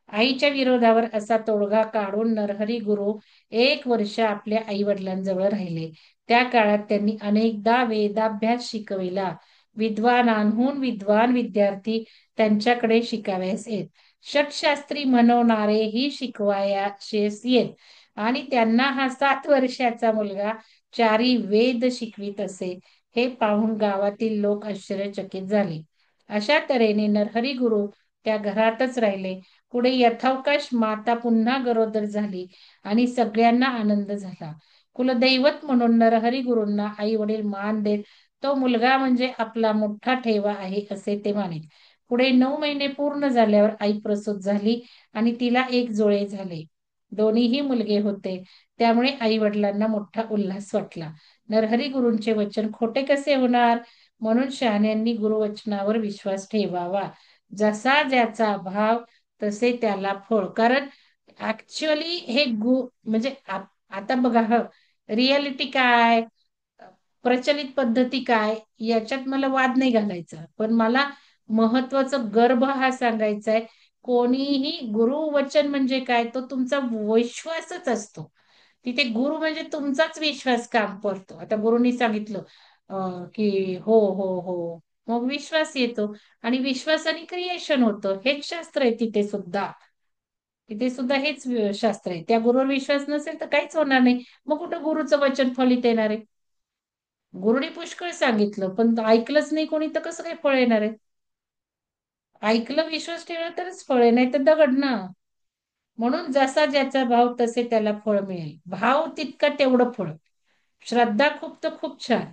आईच्या विरोधावर असा तोडगा काढून नरहरी गुरु 1 वर्ष आपल्या आई वडिलांजवळ राहिले. त्या काळात त्यांनी अनेकदा वेदाभ्यास शिकविला. विद्वानांहून विद्वान विद्यार्थी त्यांच्याकडे शिकावयास येत. षटशास्त्री म्हणवणारेही शिकवायास येत. आणि त्यांना हा 7 वर्षाचा मुलगा 4 वेद शिकवित असे, हे पाहून गावातील लोक आश्चर्यचकित झाले. अशा तऱ्हेने नरहरी गुरु त्या घरातच राहिले. पुढे यथावकाश माता पुन्हा गरोदर झाली आणि सगळ्यांना आनंद झाला. कुलदैवत म्हणून नरहरी गुरूंना आई वडील मान देत तो मुलगा म्हणजे आपला मोठा ठेवा आहे असे ते मानित. पुढे 9 महिने पूर्ण झाल्यावर आई प्रसूत झाली आणि तिला 1 जुळे झाले. दोन्हीही मुलगे होते. त्यामुळे आई वडिलांना मोठा उल्हास वाटला. नरहरी गुरूंचे वचन खोटे कसे होणार, म्हणून शहाण्यांनी गुरुवचनावर विश्वास ठेवावा. जसा ज्याचा भाव तसे त्याला फळ. कारण ऍक्च्युअली हे म्हणजे आता बघा ह, रियालिटी काय, प्रचलित पद्धती काय, याच्यात मला वाद नाही घालायचा, पण मला महत्वाचं गर्भ हा सांगायचा आहे. कोणीही गुरुवचन म्हणजे काय, तो तुमचा विश्वासच असतो. तिथे गुरु म्हणजे तुमचाच विश्वास काम करतो. आता गुरुनी सांगितलं की हो हो हो, मग विश्वास येतो. आणि विश्वासाने क्रिएशन होतं. हेच शास्त्र आहे तिथे सुद्धा. तिथे सुद्धा हेच शास्त्र आहे. त्या गुरुवर विश्वास नसेल तर काहीच होणार नाही. मग कुठं गुरुचं वचन फलित येणार आहे. गुरुनी पुष्कळ सांगितलं पण ऐकलंच नाही कोणी, तर कसं काय फळ येणार आहे. ऐकलं, विश्वास ठेवला तरच फळ आहे, नाही तर दगड ना. म्हणून जसा ज्याचा भाव तसे त्याला फळ मिळेल. भाव तितका तेवढं फळ. श्रद्धा खूप तर खूप छान.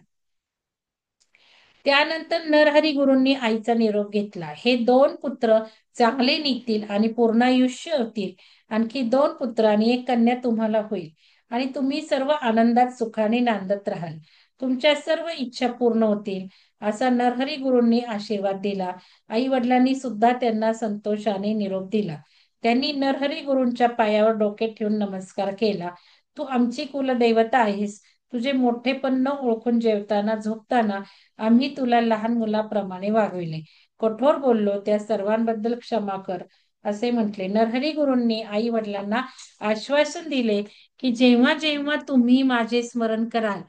त्यानंतर नरहरी गुरूंनी आईचा निरोप घेतला. हे 2 पुत्र चांगले निघतील आणि पूर्णायुष्य होतील. आणखी 2 पुत्र आणि 1 कन्या तुम्हाला होईल आणि तुम्ही सर्व आनंदात सुखाने नांदत राहाल. तुमच्या सर्व इच्छा पूर्ण होतील असा नरहरी गुरूंनी आशीर्वाद दिला. आई वडिलांनी सुद्धा त्यांना संतोषाने निरोप दिला. त्यांनी नरहरी गुरूंच्या पायावर डोके ठेवून नमस्कार केला. तू आमची कुलदैवता आहेस. तुझे मोठेपण न ओळखून जेवताना झोपताना आम्ही तुला लहान मुलाप्रमाणे वागविले. कठोर बोललो त्या सर्वांबद्दल क्षमा कर असे म्हटले. नरहरी गुरूंनी आई वडिलांना आश्वासन दिले की जेव्हा जेव्हा तुम्ही माझे स्मरण कराल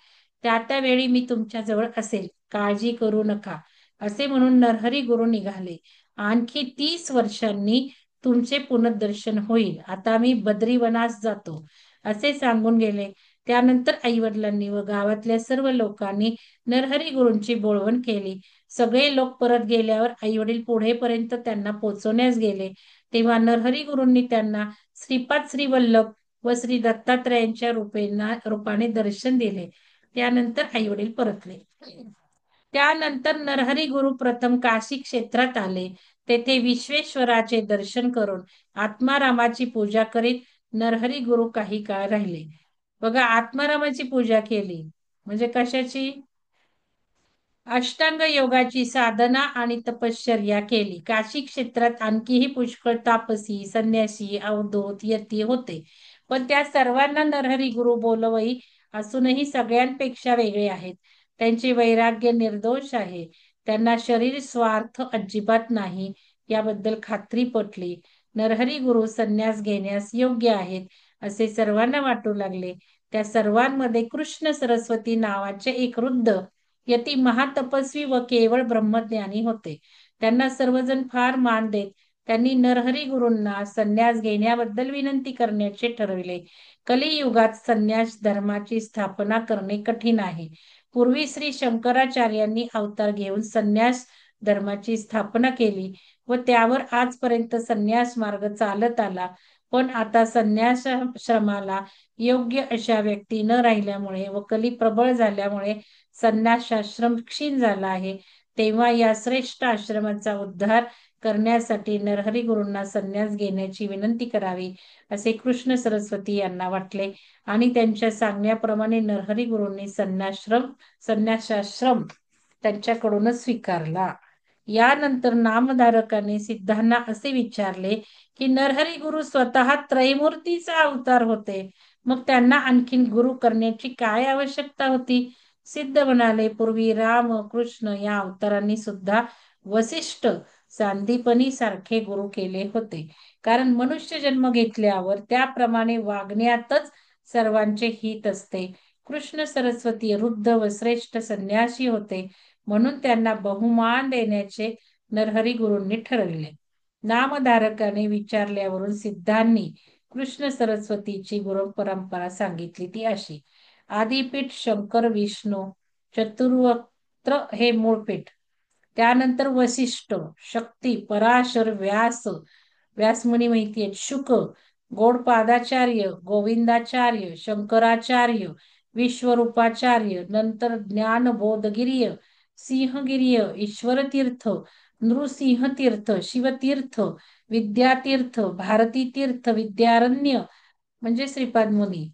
त्या त्यावेळी मी तुमच्या जवळ असेल, काळजी करू नका असे म्हणून नरहरी गुरु निघाले. आणखी 30 वर्षांनी तुमचे पुनर्दर्शन होईल. आता मी बद्रीवनास जातो असे सांगून गेले. त्यानंतर आई वडिलांनी व गावातल्या सर्व लोकांनी नरहरी गुरूंची बोळवण केली. सगळे लोक परत गेल्यावर आई वडील पुढेपर्यंत त्यांना पोचवण्यास गेले. तेव्हा नरहरी गुरूंनी त्यांना श्रीपाद श्री वल्लभ व श्री दत्तात्रयांच्या रूपाने दर्शन दिले. त्यानंतर आई वडील परतले. त्यानंतर नरहरी गुरु प्रथम काशी क्षेत्रात आले. तेथे विश्वेश्वराचे दर्शन करून आत्मारामाची पूजा करीत नरहरी गुरु काही काळ राहिले. बघा, आत्मारामाची पूजा केली म्हणजे कशाची? अष्टांग योगाची साधना आणि तपश्चर्या केली. काशी क्षेत्रात आणखीही पुष्कळ तापसी, संन्यासी, अवधूत, यती होते. पण त्या सर्वांना नरहरी गुरु बोलवई असूनही सगळ्यांपेक्षा वेगळे आहेत. त्यांचे वैराग्य निर्दोष आहे. त्यांना शरीर स्वार्थ अजिबात नाही याबद्दल खात्री पटली. नरहरी गुरु संन्यास घेण्यास योग्य आहेत असे सर्वांना वाटू लागले. त्या सर्वांमध्ये कृष्ण सरस्वती नावाचे एक वृद्ध यती महातपस्वी व केवळ ब्रह्मज्ञानी होते. त्यांना सर्वजण फार मान देत. त्यांनी नरहरी गुरूंना संन्यास घेण्याबद्दल विनंती करण्याचे ठरविले. कलियुगात संन्यास धर्माची स्थापना करणे कठीण आहे, पूर्वी श्री शंकराचार्यांनी अवतार घेऊन संन्यास धर्माची स्थापना केली व त्यावर आजपर्यंत संन्यास मार्ग चालत आला. पण आता संन्यासाश्रमाला योग्य अशा व्यक्ती न राहिल्यामुळे व कली प्रबळ झाल्यामुळे संन्यासाश्रम क्षीण झाला आहे. तेव्हा या श्रेष्ठ आश्रमाचा उद्धार करण्यासाठी नरहरी गुरूंना संन्यास घेण्याची विनंती करावी असे कृष्ण सरस्वती यांना वाटले आणि त्यांच्या सांगण्याप्रमाणे नरहरी गुरूंनी संन्यासाश्रम त्यांच्याकडूनच स्वीकारला. यानंतर नामधारकाने सिद्धांना असे विचारले की नरहरी गुरु स्वतः त्रयमूर्तीचा अवतार होते, मग त्यांना आणखीन गुरु करण्याची काय आवश्यकता होती? सिद्ध म्हणाले, पूर्वी राम कृष्ण या अवतारांनी सुद्धा वसिष्ठ सांदीपनी सारखे गुरु केले होते. कारण मनुष्य जन्म घेतल्यावर त्याप्रमाणे वागण्यातच सर्वांचे हित असते. कृष्ण सरस्वती वृद्ध व श्रेष्ठ संन्यासी होते, म्हणून त्यांना बहुमान देण्याचे नरहरी गुरूंनी ठरविले. नामधारकाने विचारल्यावरून सिद्धांनी कृष्ण सरस्वतीची गुरु परंपरा सांगितली ती अशी: आदिपीठ शंकर विष्णू, चतुर्वक्त्र हे मूळपीठ, त्यानंतर वसिष्ठ, शक्ती, पराशर, व्यासमुनी माहिती आहेत, शुक, गौडपादाचार्य, गोविंदाचार्य, शंकराचार्य, विश्वरूपाचार्य, नंतर ज्ञानबोधगिर्य, सिंहगिर्य, ईश्वरतीर्थ, नृसिंहतीर्थ, शिवतीर्थ, विद्यातीर्थ, भारतीतीर्थ, विद्यारण्य म्हणजे श्रीपाद मुनी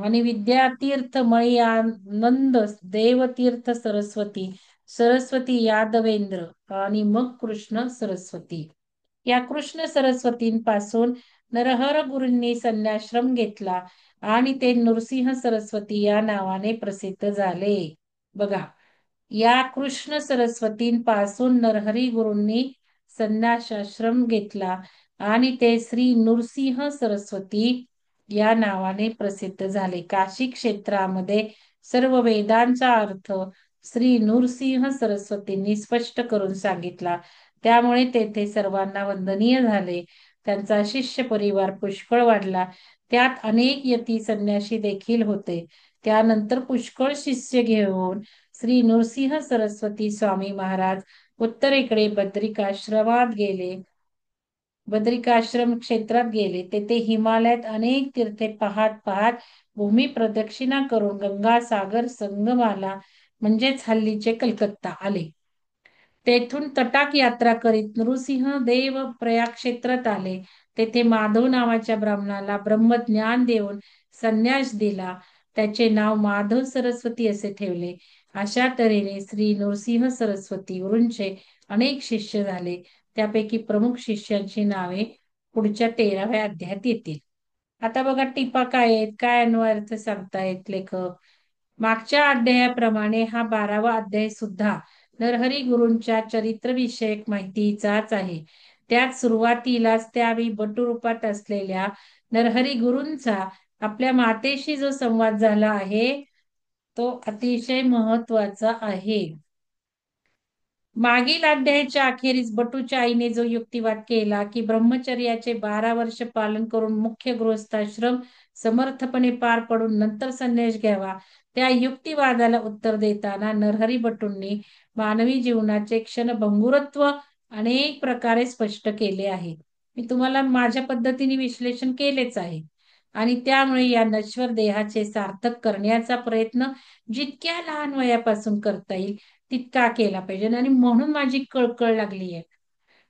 आणि विद्यातीर्थ, मळीयानंद, देवतीर्थ, सरस्वती, सरस्वती यादवेंद्र आणि मग कृष्ण सरस्वती. या कृष्ण सरस्वतींपासून नरहर गुरूंनी संन्याश्रम घेतला आणि ते नृसिंह सरस्वती या नावाने प्रसिद्ध झाले. बघा, या कृष्ण सरस्वतींपासून नरहरी गुरूंनी संन्यासाश्रम घेतला आणि ते श्री नृसिंह सरस्वती या नावाने प्रसिद्ध झाले. काशी क्षेत्रामध्ये सर्व वेदांचा अर्थ श्री नृसिंह सरस्वतींनी स्पष्ट करून सांगितला. त्यामुळे तेथे सर्वांना वंदनीय झाले. त्यांचा शिष्य परिवार पुष्कळ वाढला. त्यात अनेक यती संन्यासी देखील होते. त्यानंतर पुष्कळ शिष्य घेऊन श्री नृसिंह सरस्वती स्वामी महाराज उत्तरेकडे बद्रिकाश्रमात गेले. बद्रिकाश्रम क्षेत्रात गेले. तेथे हिमालयात अनेक तीर्थे पाहत पाहत भूमी प्रदक्षिणा करून गंगा सागर संगमाला म्हणजेच हल्लीचे कलकत्ता आले. तेथून तटाक यात्रा करीत नृसिंह देव प्रयाग क्षेत्रात आले. तेथे माधव नावाच्या ब्राह्मणाला ब्रह्मज्ञान देऊन संन्यास दिला. त्याचे नाव माधव सरस्वती असे ठेवले. अशा तऱ्हेने श्री नृसिंह सरस्वती गुरूंचे अनेक शिष्य झाले. त्यापैकी प्रमुख शिष्यांची नावे पुढच्या 13व्या अध्यायात येतील. आता बघा टिपा काय आहेत, काय अन्वयार्थ सांगतायत लेखक. मागच्या अध्यायाप्रमाणे हा 12वा अध्याय सुद्धा नरहरी गुरूंच्या चरित्रविषयक माहितीचाच आहे. त्यात सुरुवातीलाच त्यावेळी बटुरूपात असलेल्या नरहरी गुरूंचा आपल्या मातेशी जो संवाद झाला आहे तो अतिशय महत्वाचा आहे. मागील अध्यायाच्या अखेरीस बटूच्या आईने जो युक्तिवाद केला की ब्रह्मचर्याचे 12 वर्ष पालन करून मुख्य गृहस्थाश्रम समर्थपणे पार पडून नंतर संन्यास घ्यावा, त्या युक्तिवादाला उत्तर देताना नरहरी बटूंनी मानवी जीवनाचे क्षणभंगुरत्व अनेक प्रकारे स्पष्ट केले आहे. मी तुम्हाला माझ्या पद्धतीने विश्लेषण केलेच आहे आणि त्यामुळे या नश्वर देहाचे सार्थक करण्याचा प्रयत्न जितक्या लहान वयापासून करता येईल तितका केला पाहिजे आणि म्हणून माझी कळकळ लागली आहे.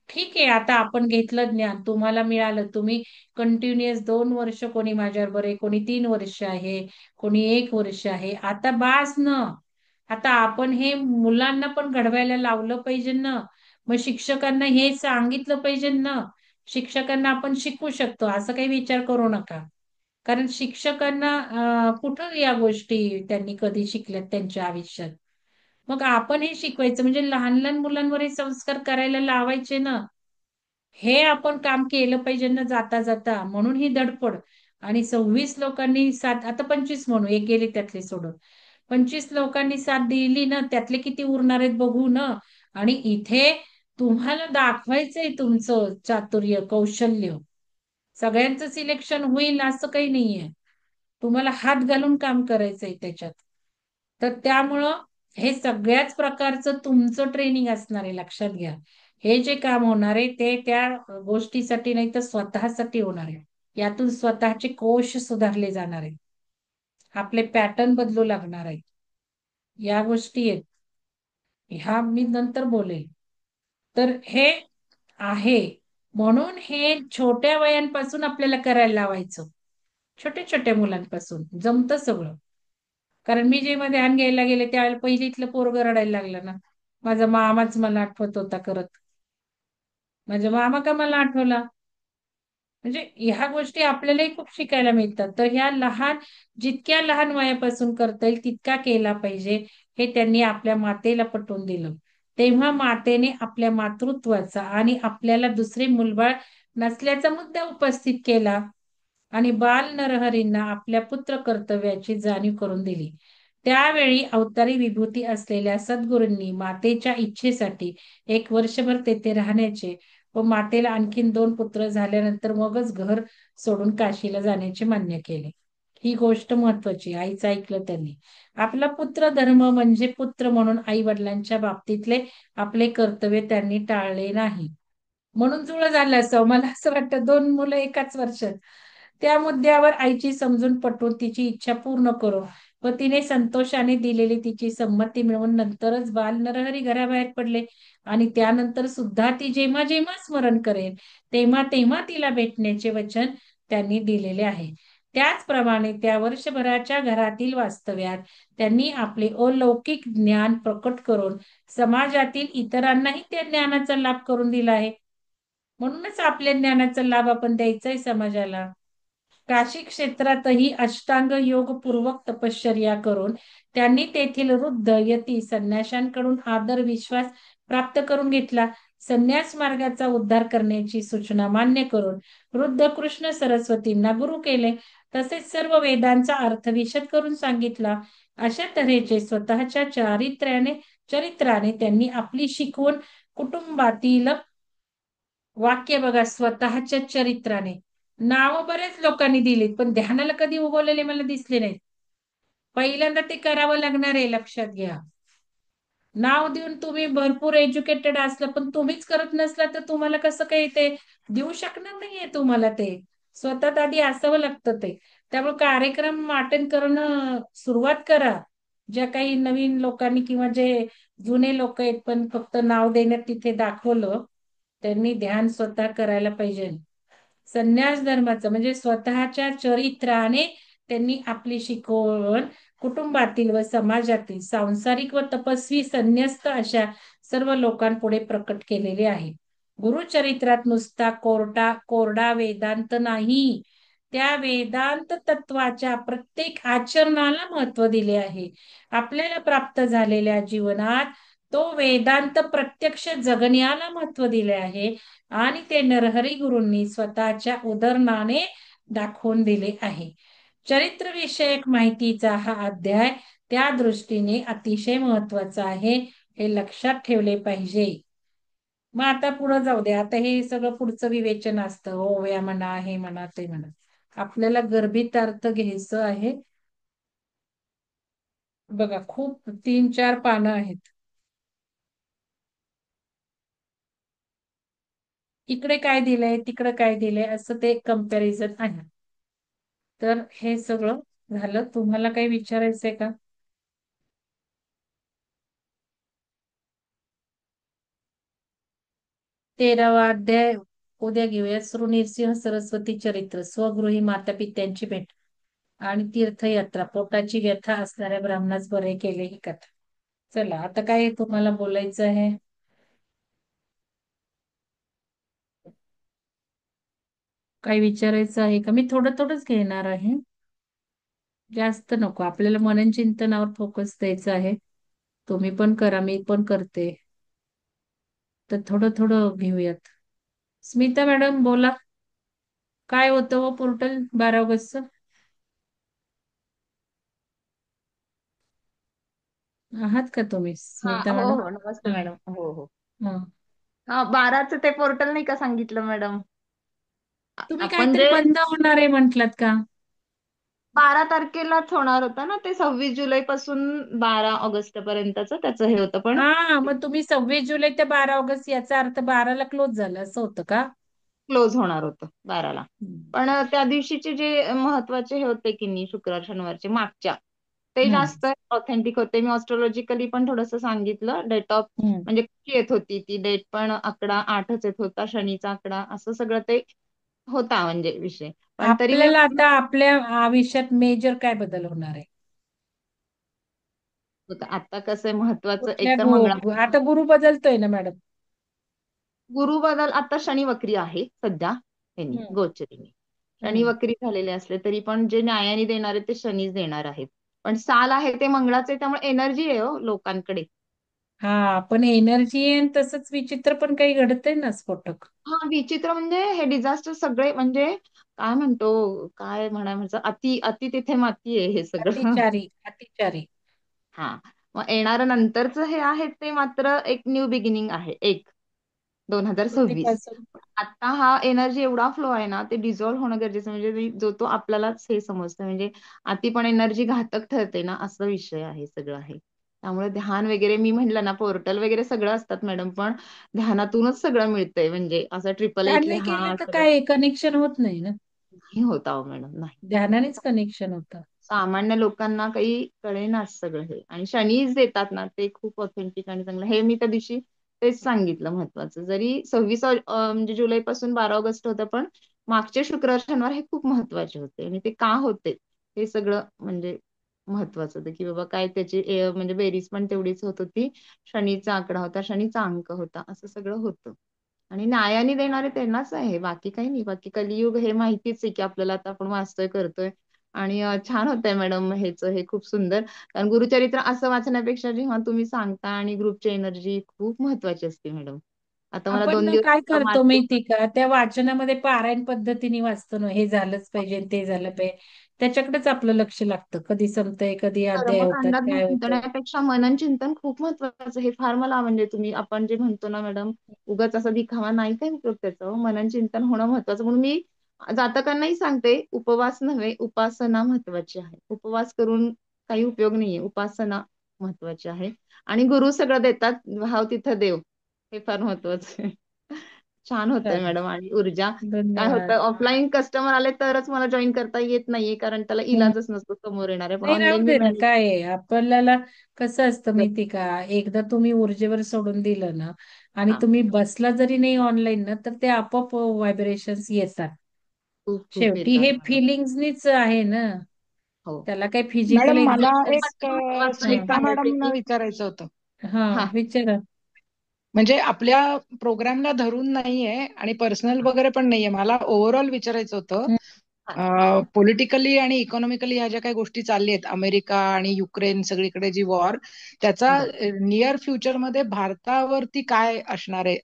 ठीक आहे, आता आपण घेतलं ज्ञान, तुम्हाला मिळालं, तुम्ही कंटिन्युअस 2 वर्ष, कोणी माझ्याबरोबर आहे, कोणी 3 वर्ष आहे, कोणी 1 वर्ष आहे. आता बास न, आता आपण हे मुलांना पण घडवायला लावलं पाहिजे ना. मग शिक्षकांना हे सांगितलं पाहिजे ना. शिक्षकांना आपण शिकवू शकतो असं काही विचार करू नका. कारण शिक्षकांना कुठं या गोष्टी त्यांनी कधी शिकल्यात त्यांच्या आयुष्यात. मग आपण हे शिकवायचं म्हणजे लहान लहान मुलांवर हे संस्कार करायला लावायचे ना. हे आपण काम केलं पाहिजे ना जाता जाता. म्हणून ही धडपड. आणि 26 लोकांनी साथ, आता 25 म्हणू, एक गेले त्यातले सोडून, 25 लोकांनी साथ दिली ना, त्यातले किती उरणार आहेत बघू ना. आणि इथे तुम्हाला दाखवायचंय तुमचं चातुर्य, कौशल्य. सगळ्यांचं सिलेक्शन होईल असं काही नाहीये. तुम्हाला हात घालून काम करायचंय त्याच्यात. तर त्यामुळं हे सगळ्याच प्रकारचं तुमचं ट्रेनिंग असणार आहे, लक्षात घ्या. हे जे काम होणार आहे ते त्या गोष्टीसाठी नाही तर स्वतःसाठी होणार आहे. यातून स्वतःचे कोश सुधारले जाणार आहेत. आपले पॅटर्न बदलू लागणार आहेत. या गोष्टी आहेत. ह्या मी नंतर बोलेल. तर हे आहे. म्हणून हे छोट्या वयांपासून आपल्याला करायला लावायचं. छोट्या छोट्या मुलांपासून जमतं सगळं. कारण मी जेव्हा ध्यान घ्यायला गेले त्यावेळेला पहिलीतलं पोरग रडायला लागलं ना. माझा मामाच मला आठवत होता करत. माझा मामा का मला आठवला. म्हणजे ह्या गोष्टी आपल्यालाही खूप शिकायला मिळतात. तर ह्या लहान, जितक्या लहान वयापासून करता येईल तितका केला पाहिजे, हे त्यांनी आपल्या मातेला पटवून दिलं. तेव्हा मातेने आपल्या मातृत्वाचा आणि आपल्याला दुसरे मुलबाळ नसल्याचा मुद्दा उपस्थित केला आणि बाल नरहरींना आपल्या पुत्र कर्तव्याची जाणीव करून दिली. त्यावेळी अवतारी विभूती असलेल्या सद्गुरूंनी मातेच्या इच्छेसाठी एक वर्षभर तेथे राहण्याचे व मातेला आणखीन 2 पुत्र झाल्यानंतर मगच घर सोडून काशीला जाण्याचे मान्य केले. ही गोष्ट महत्वाची, आईचं ऐकलं त्यांनी. आपला पुत्र धर्म म्हणजे पुत्र म्हणून आई वडिलांच्या बाबतीतले आपले कर्तव्य त्यांनी टाळले नाही. म्हणून जुळं झालं असं मला असं वाटतं, 2 मुलं एकाच वर्षात. त्या मुद्द्यावर आईची समजून पटवून तिची इच्छा पूर्ण करू व तिने संतोषाने दिलेली तिची संमती मिळवून नंतरच बाल नरहरी घराबाहेर पडले. आणि त्यानंतर सुद्धा ती जेव्हा जेव्हा स्मरण करेल तेव्हा तेव्हा तिला भेटण्याचे वचन त्यांनी दिलेले आहे. त्याचप्रमाणे त्या वर्षभराच्या घरातील वास्तव्यात त्यांनी आपले अलौकिक ज्ञान प्रकट करून समाजातील इतरांनाही त्या ज्ञानाचा लाभ करून दिला आहे. म्हणूनच आपल्या ज्ञानाचा लाभ आपण द्यायचा आहे समाजाला. काशी क्षेत्रातही अष्टांग योग पूर्वक तपश्चर्या करून त्यांनी तेथील वृद्ध यती संन्याशांकडून आदर विश्वास प्राप्त करून घेतला. संन्यास मार्गाचा उद्धार करण्याची सूचना मान्य करून वृद्ध कृष्ण सरस्वतींना गुरु केले. तसेच सर्व वेदांचा अर्थ विशद करून सांगितला. अशा तऱ्हेचे स्वतःच्या चरित्राने त्यांनी आपली शिकवण कुटुंबातील, वाक्य बघा, स्वतःच्या चरित्राने. नाव बरेच लोकांनी दिलीत पण ध्यानाला कधी उगवलेले मला दिसले नाहीत. पहिल्यांदा ते करावं लागणार आहे, लक्षात घ्या. नाव देऊन तुम्ही भरपूर एज्युकेटेड असलं पण तुम्हीच करत नसला तर तुम्हाला कसं काही ते देऊ शकणार नाहीये तुम्हाला ते. स्वतः आधी असावं लागतं ते. त्यामुळे कार्यक्रम अटेंड करणं सुरुवात करा. ज्या काही नवीन लोकांनी किंवा जे जुने लोक आहेत पण फक्त नाव देण्यात तिथे दाखवलं, त्यांनी ध्यान स्वतः करायला पाहिजे. संन्यास धर्माचं म्हणजे स्वतःच्या चरित्राने त्यांनी आपली शिकवण कुटुंबातील व समाजातील सांसारिक व तपस्वी संन्यस्त अशा सर्व लोकांपुढे प्रकट केलेले आहे. गुरुचरित्रात नुसता कोरडा वेदांत नाही, त्या वेदांत तत्वाच्या प्रत्येक आचरणाला महत्व दिले आहे. आपल्याला प्राप्त झालेल्या जीवनात तो वेदांत प्रत्यक्ष जगण्याला महत्व दिले आहे आणि ते नरहरी गुरूंनी स्वतःच्या उदाहरणाने दाखवून दिले आहे. चरित्रविषयक माहितीचा हा अध्याय त्या दृष्टीने अतिशय महत्वाचा आहे, हे लक्षात ठेवले पाहिजे. मग आता पुढे जाऊ दे. आता हे सगळं पुढचं विवेचन असतं, ओव्या म्हणा, हे म्हणा, ते म्हणा. आपल्याला गर्भित अर्थ घ्यायचं आहे. बघा, खूप 3-4 पानं आहेत. इकडे काय दिलंय, तिकडे काय दिलंय, असं ते कंपॅरिझन आहे. तर हे सगळं झालं. तुम्हाला काही विचारायचंय का? 13वा अध्याय उद्या घेऊया. नृसिंह सरस्वती चरित्र, स्वगृही माता पित्यांची भेट आणि तीर्थयात्रा, पोटाची व्यथा असणाऱ्या ब्राह्मणास बरे केले, ही कथा. चला, आता काय तुम्हाला बोलायचं आहे? काय विचारायचं आहे का? मी थोडं थोडंच घेणार आहे, जास्त नको. आपल्याला मनन चिंतनावर फोकस द्यायचा आहे. तुम्ही पण करा, मी पण करते. तर थोडं थोडं घेऊयात. स्मिता मॅडम बोला. काय होतं व पोर्टल 12 ऑगस्टचं? आहात का तुम्ही, हा, स्मिता हो मॅडम? हो, नमस्ते हा. मॅडम. हो हो. हा. हा, 12चं ते पोर्टल नाही का सांगितलं मॅडम? तुम्ही आपण काहीतरी जे बंद होणार आहे म्हंटलात का? 12 तारखेलाच होणार होतं ना ते, 26 जुलै पासून 12 ऑगस्ट पर्यंतच त्याचं हे होतं, पण हा, मग तुम्ही 26 जुलै ते 12 ऑगस्ट याचा अर्थ 12ला क्लोज झालं असं होतं का? क्लोज होणार होतं 12ला. हम्म. पण त्या दिवशीचे जे महत्वाचे हे होते की नाही, शुक्रवार शनिवारचे मागच्या, ते हम्म. जास्त ऑथेंटिक होते. मी ऑस्ट्रोलॉजिकली पण थोडंसं सांगितलं. डेट ऑफ हम्म. म्हणजे कशी येत होती ती डेट, पण आकडा 8च येत होता, शनीचा आकडा, असं सगळं ते होता म्हणजे विषय. पण तरी मी आपल्याला आता आपल्या आयुष्यात मेजर काय बदल होणार आहे? आता कसं आहे महत्वाचं, कुठल्या एक तर मंगळा, आता गुरु बदलतोय ना मॅडम? गुरु बदल आता शनी वक्री आहे सध्या, यांनी हम्म. गोचरीने शनी हम्म. वक्री झालेले असले तरी पण जे न्यायाने देणार आहेत ते शनीच देणार आहेत. पण साल आहे ते मंगळाचे, त्यामुळे एनर्जी आहे हो लोकांकडे. हा, पण एनर्जी आहे आणि तसंच विचित्र पण काही घडतंय ना, स्फोटक. हा, विचित्र म्हणजे हे डिझास्टर सगळे म्हणजे काय म्हणतो, काय म्हणायचं, अति अति तिथे माती आहे हे सगळं. अतिचारी अतिचारी. हा, मग येणारं नंतरचं हे आहे ते मात्र एक न्यू बिगिनिंग आहे, एक 2026. कधीपासून? आता हा एनर्जी एवढा फ्लो आहे ना, ते डिझॉल्व्ह होणं गरजेचं, म्हणजे जो तो आपल्यालाच हे समजतं, म्हणजे अति पण एनर्जी घातक ठरते ना, असा विषय आहे सगळं आहे. त्यामुळे ध्यान वगैरे, मी म्हटलं ना पोर्टल वगैरे सगळं असतात मॅडम, पण ध्यानातूनच सगळं मिळतंय, म्हणजे असं ध्यान 888 नाही लिहा केलं तर सगळं. काय कनेक्शन होत नाही ना? नाही होत अहो मॅडम, नाही. ध्यानानेच कनेक्शन होतं. सामान्य लोकांना काही कळेनाच सगळं हे, आणि शनीच देतात ना ते खूप ऑथेंटिक आणि चांगलं, हे मी त्या दिवशी तेच सांगितलं महत्वाचं. जरी 26 म्हणजे जुलैपासून 12 ऑगस्ट होतं, पण मागचे शुक्रवार शनिवार हे खूप महत्वाचे होते, आणि ते का होते हे सगळं म्हणजे महत्वाचं होतं, की बाबा काय त्याची म्हणजे बेरीज पण तेवढीच होत होती. शनीचा आकडा होता, शनीचा अंक होता, असं सगळं होतं. आणि न्यायाने देणारे त्यांनाच आहे, बाकी काही नाही. बाकी कलियुग हे माहितीच आहे की आपल्याला, आता आपण वाचतोय करतोय. आणि छान होतंय मॅडम हेच, हे खूप सुंदर. कारण गुरुचरित्र असं वाचण्यापेक्षा जेव्हा तुम्ही सांगता आणि ग्रुपची एनर्जी खूप महत्वाची असते मॅडम. आता मला आपण 2 दिवस काय करतो मासिक माहिती का, त्या वाचनामध्ये पारायण पद्धतीने वाचतो ना, हे झालंच पाहिजे ते झालं पाहिजे, त्याच्याकडेच आपलं लक्ष लागतं. कधी संपतंय, कधी अध्याय होतात, कर्मकांडात काय होतंय. गुंतण्यापेक्षा मनन चिंतन खूप महत्वाचं. हे फार मला म्हणजे, तुम्ही आपण जे म्हणतो ना मॅडम, उगाच असा दिखावा नाही काय उपयोग त्याचा हो. मनन चिंतन होणं महत्वाचं. म्हणून मी जातकांनाही सांगते, उपवास नव्हे उपासना महत्वाची आहे. उपवास करून काही उपयोग नाहीये, उपासना महत्वाची आहे. आणि गुरु सगळं देतात, भाव तिथं देव, हे फार महत्वाचं आहे. छान होतंय चालेल. मॅडम. आणि ऊर्जा, काय होतं धन्यवाद. ऑफलाईन कस्टमर आले तरच मला जॉईन करता येत नाहीये, कारण त्याला हम्म. इलाजच नसतो समोर येणारे, पण नाही, राहू ऑनलाईन मी दे ना, मॅनेज. काय आहे, आपल्याला कसं असतं माहिती का, एकदा तुम्ही ऊर्जेवर सोडून दिलं ना, आणि हा, तुम्ही बसला जरी नाही ऑनलाईन ना, तर ते आपोआप व्हायब्रेशन्स येतात. खूप खूप शेवटी येतात हे मॅडम. फिलिंग्सनीच आहे ना, हो. त्याला काही फिजिकल मॅडम मला एक्झिस्टन्स. एक महत्वाचं एक स्मिता सांगायचंय मॅडमना की, विचारायचं होतं. हा, हा विचारा. म्हणजे आपल्या प्रोग्रामला धरून नाहीये आणि पर्सनल हा वगैरे पण नाहीये, मला ओव्हरऑल विचारायचं होतं. हम्म. हा पॉलिटिकली आणि इकॉनॉमिकली ह्या ज्या काही गोष्टी चालल्या आहेत, अमेरिका आणि युक्रेन सगळीकडे जी वॉर, त्याचा बरं. नियर फ्युचरमध्ये भारतावरती काय असणार आहे